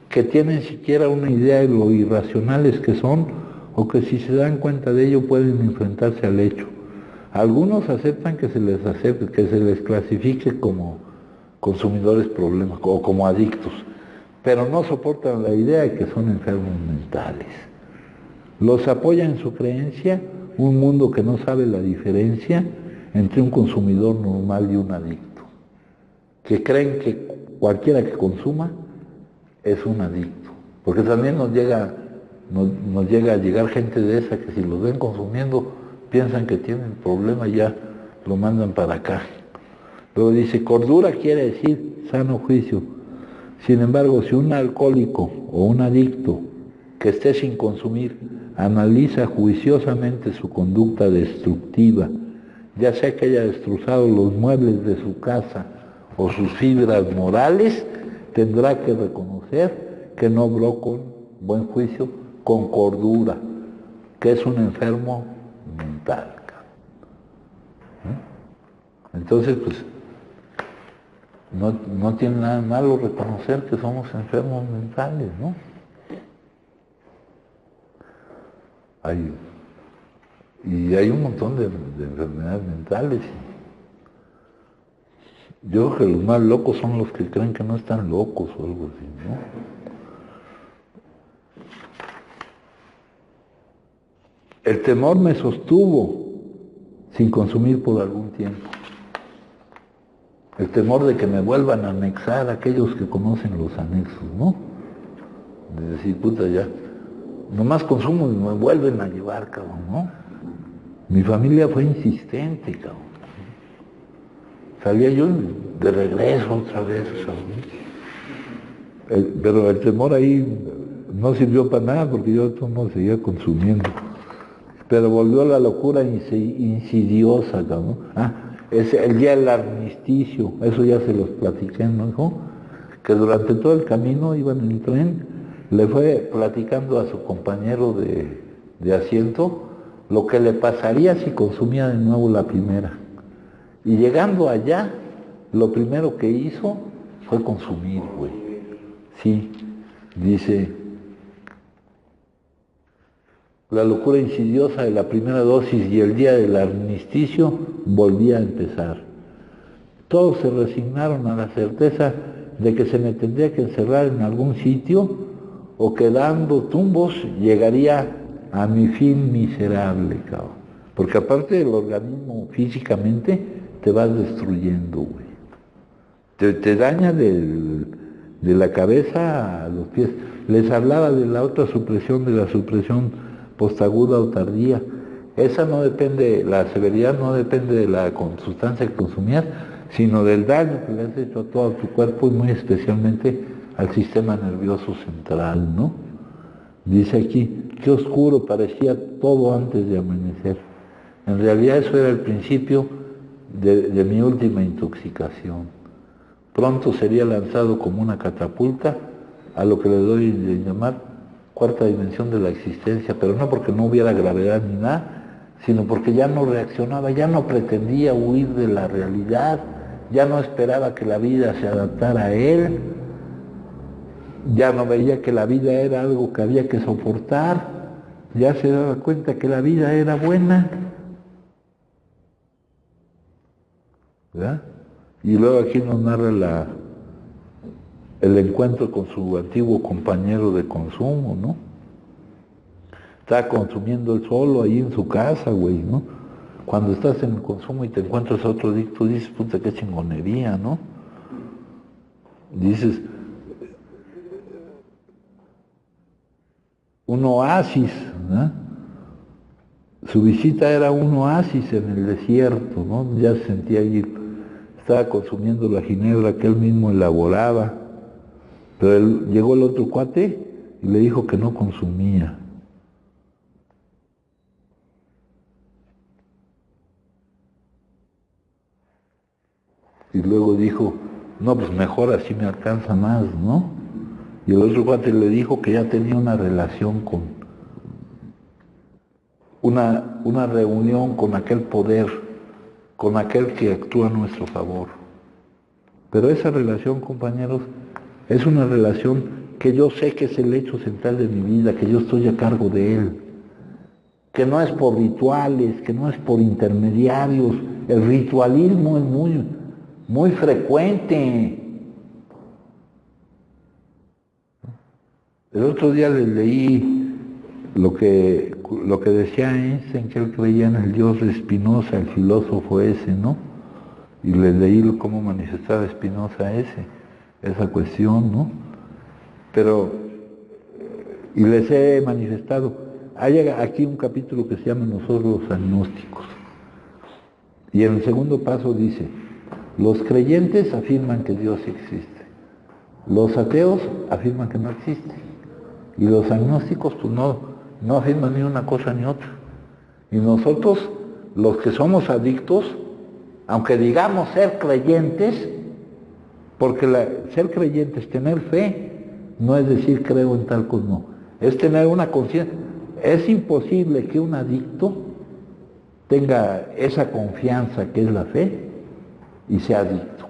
Speaker 1: que tienen siquiera una idea de lo irracionales que son o que si se dan cuenta de ello pueden enfrentarse al hecho. Algunos aceptan que se les clasifique como consumidores problemas o como adictos, pero no soportan la idea de que son enfermos mentales. Los apoya en su creencia un mundo que no sabe la diferencia entre un consumidor normal y un adicto, que creen que cualquiera que consuma es un adicto, porque también nos llega a llegar gente de esa que si los ven consumiendo piensan que tienen problema y ya lo mandan para acá. Luego dice, cordura quiere decir sano juicio. Sin embargo, si un alcohólico o un adicto que esté sin consumir analiza juiciosamente su conducta destructiva, ya sea que haya destrozado los muebles de su casa o sus fibras morales, tendrá que reconocer que no obró con buen juicio, con cordura, que es un enfermo mental. Entonces, pues, no tiene nada malo reconocer que somos enfermos mentales, ¿no? Hay un montón de enfermedades mentales. Yo creo que los más locos son los que creen que no están locos o algo así, ¿no? El temor me sostuvo sin consumir por algún tiempo. El temor de que me vuelvan a anexar aquellos que conocen los anexos, ¿no? De decir, puta, ya, nomás consumo y me vuelven a llevar, cabrón, ¿no? Mi familia fue insistente, cabrón. Salía yo de regreso otra vez, cabrón. Pero el temor ahí no sirvió para nada porque yo no seguía consumiendo. Pero volvió la locura insidiosa, cabrón. Es el día del armisticio, eso ya se los platiqué, ¿no, hijo? Que durante todo el camino iba en el tren, le fue platicando a su compañero de asiento lo que le pasaría si consumía de nuevo la primera. Y llegando allá, lo primero que hizo fue consumir, güey. Sí, dice, la locura insidiosa de la primera dosis y el día del armisticio volvía a empezar. Todos se resignaron a la certeza de que se me tendría que encerrar en algún sitio o que dando tumbos llegaría a mi fin miserable, cabrón. Porque aparte del organismo físicamente, te vas destruyendo, güey. Te daña de la cabeza a los pies. Les hablaba de la otra supresión, de la supresión postaguda o tardía. Esa no depende, la severidad no depende de la sustancia que consumías, sino del daño que le has hecho a todo tu cuerpo y muy especialmente al sistema nervioso central, ¿no? Dice aquí, qué oscuro parecía todo antes de amanecer. En realidad eso era el principio de mi última intoxicación. Pronto sería lanzado como una catapulta a lo que le doy de llamar cuarta dimensión de la existencia, pero no porque no hubiera gravedad ni nada, sino porque ya no reaccionaba, ya no pretendía huir de la realidad, ya no esperaba que la vida se adaptara a él, ya no veía que la vida era algo que había que soportar, ya se daba cuenta que la vida era buena, ¿verdad? Y luego aquí nos narra el encuentro con su antiguo compañero de consumo, ¿no? Está consumiendo él solo ahí en su casa, güey, ¿no? Cuando estás en el consumo y te encuentras a otro adicto, dices, puta, qué chingonería, ¿no? Dices, un oasis, ¿no? Su visita era un oasis en el desierto, ¿no? Ya se sentía allí, estaba consumiendo la ginebra que él mismo elaboraba, pero llegó el otro cuate y le dijo que no consumía. Y luego dijo, no, pues mejor así me alcanza más, ¿no? Y el otro cuate le dijo que ya tenía una relación con, una reunión con aquel poder, con aquel que actúa a nuestro favor. Pero esa relación, compañeros, es una relación que yo sé que es el hecho central de mi vida, que yo estoy a cargo de él, que no es por rituales, que no es por intermediarios. El ritualismo es muy frecuente. El otro día les leí lo que decía Einstein, que él creía en el Dios de Spinoza, el filósofo ese, ¿no? Y les leí cómo manifestaba Spinoza esa cuestión, ¿no? Pero, y les he manifestado, hay aquí un capítulo que se llama Nosotros los agnósticos. Y en el segundo paso dice, los creyentes afirman que Dios existe, los ateos afirman que no existe, y los agnósticos pues no afirman ni una cosa ni otra. Y nosotros, los que somos adictos, aunque digamos ser creyentes, porque ser creyentes, tener fe, no es decir creo en tal cosa, no, es tener una conciencia. Es imposible que un adicto tenga esa confianza que es la fe y sea adicto.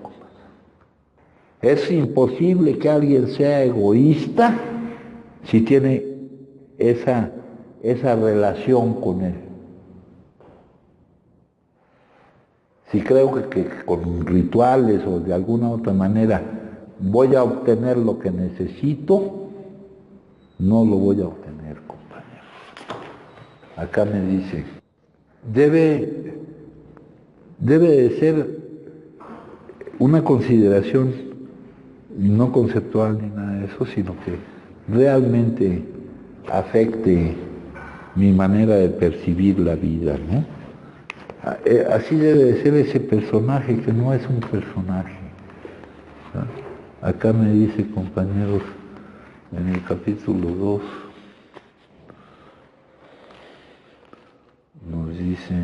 Speaker 1: Es imposible que alguien sea egoísta si tiene esa relación con él. Si creo que con rituales o de alguna otra manera voy a obtener lo que necesito, no lo voy a obtener, compañeros. Acá me dice, debe de ser una consideración no conceptual ni nada de eso, sino que realmente afecte mi manera de percibir la vida, ¿no? Así debe de ser ese personaje, que no es un personaje, ¿no? Acá me dice, compañeros, en el capítulo 2, nos dice,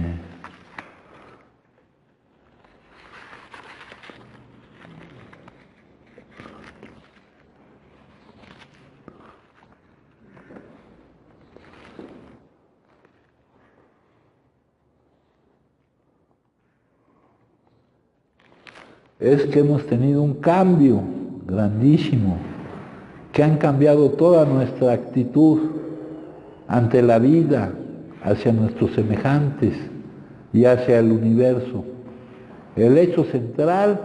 Speaker 1: es que hemos tenido un cambio grandísimo, que han cambiado toda nuestra actitud ante la vida, hacia nuestros semejantes y hacia el universo. El hecho central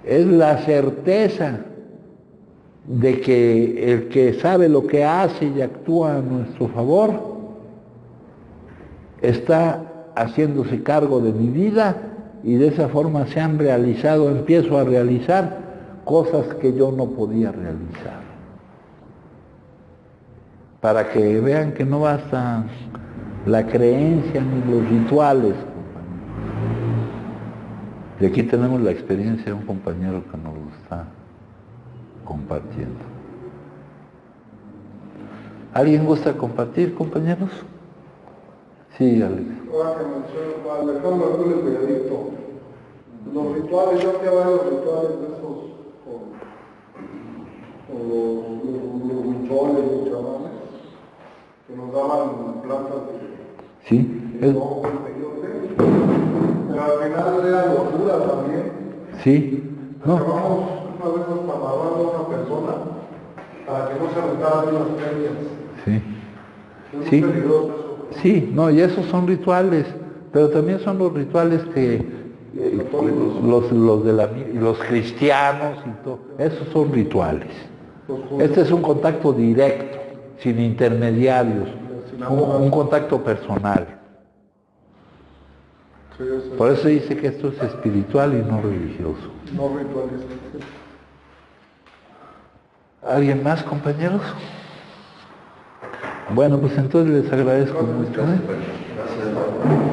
Speaker 1: es la certeza de que el que sabe lo que hace y actúa a nuestro favor está haciéndose cargo de mi vida, y de esa forma empiezo a realizar cosas que yo no podía realizar. Para que vean que no basta la creencia ni los rituales, compañeros. Y aquí tenemos la experiencia de un compañero que nos lo está compartiendo. ¿Alguien gusta compartir, compañeros? Sí, Alex.
Speaker 5: Ahora que menciono, Alejandro Arturo, el periodicto, los rituales, yo que hablo de los rituales de esos, con los huicholes, los chamanes, que nos daban plantas de hongo interior, pero al final era locura también.
Speaker 1: Sí.
Speaker 5: Acabamos una vez hasta amarrando a una persona para que no se aventaran unas premias.
Speaker 1: Sí.
Speaker 5: Es muy
Speaker 1: Sí.
Speaker 5: peligroso eso.
Speaker 1: Sí, no, y esos son rituales, pero también son los rituales que los cristianos y todo, esos son rituales. Este es un contacto directo, sin intermediarios, un contacto personal.
Speaker 5: Sí, eso
Speaker 1: Por eso dice que esto es espiritual y no religioso.
Speaker 5: no rituales.
Speaker 1: ¿Alguien más, compañeros? Bueno, pues entonces les agradezco mucho.
Speaker 2: Gracias.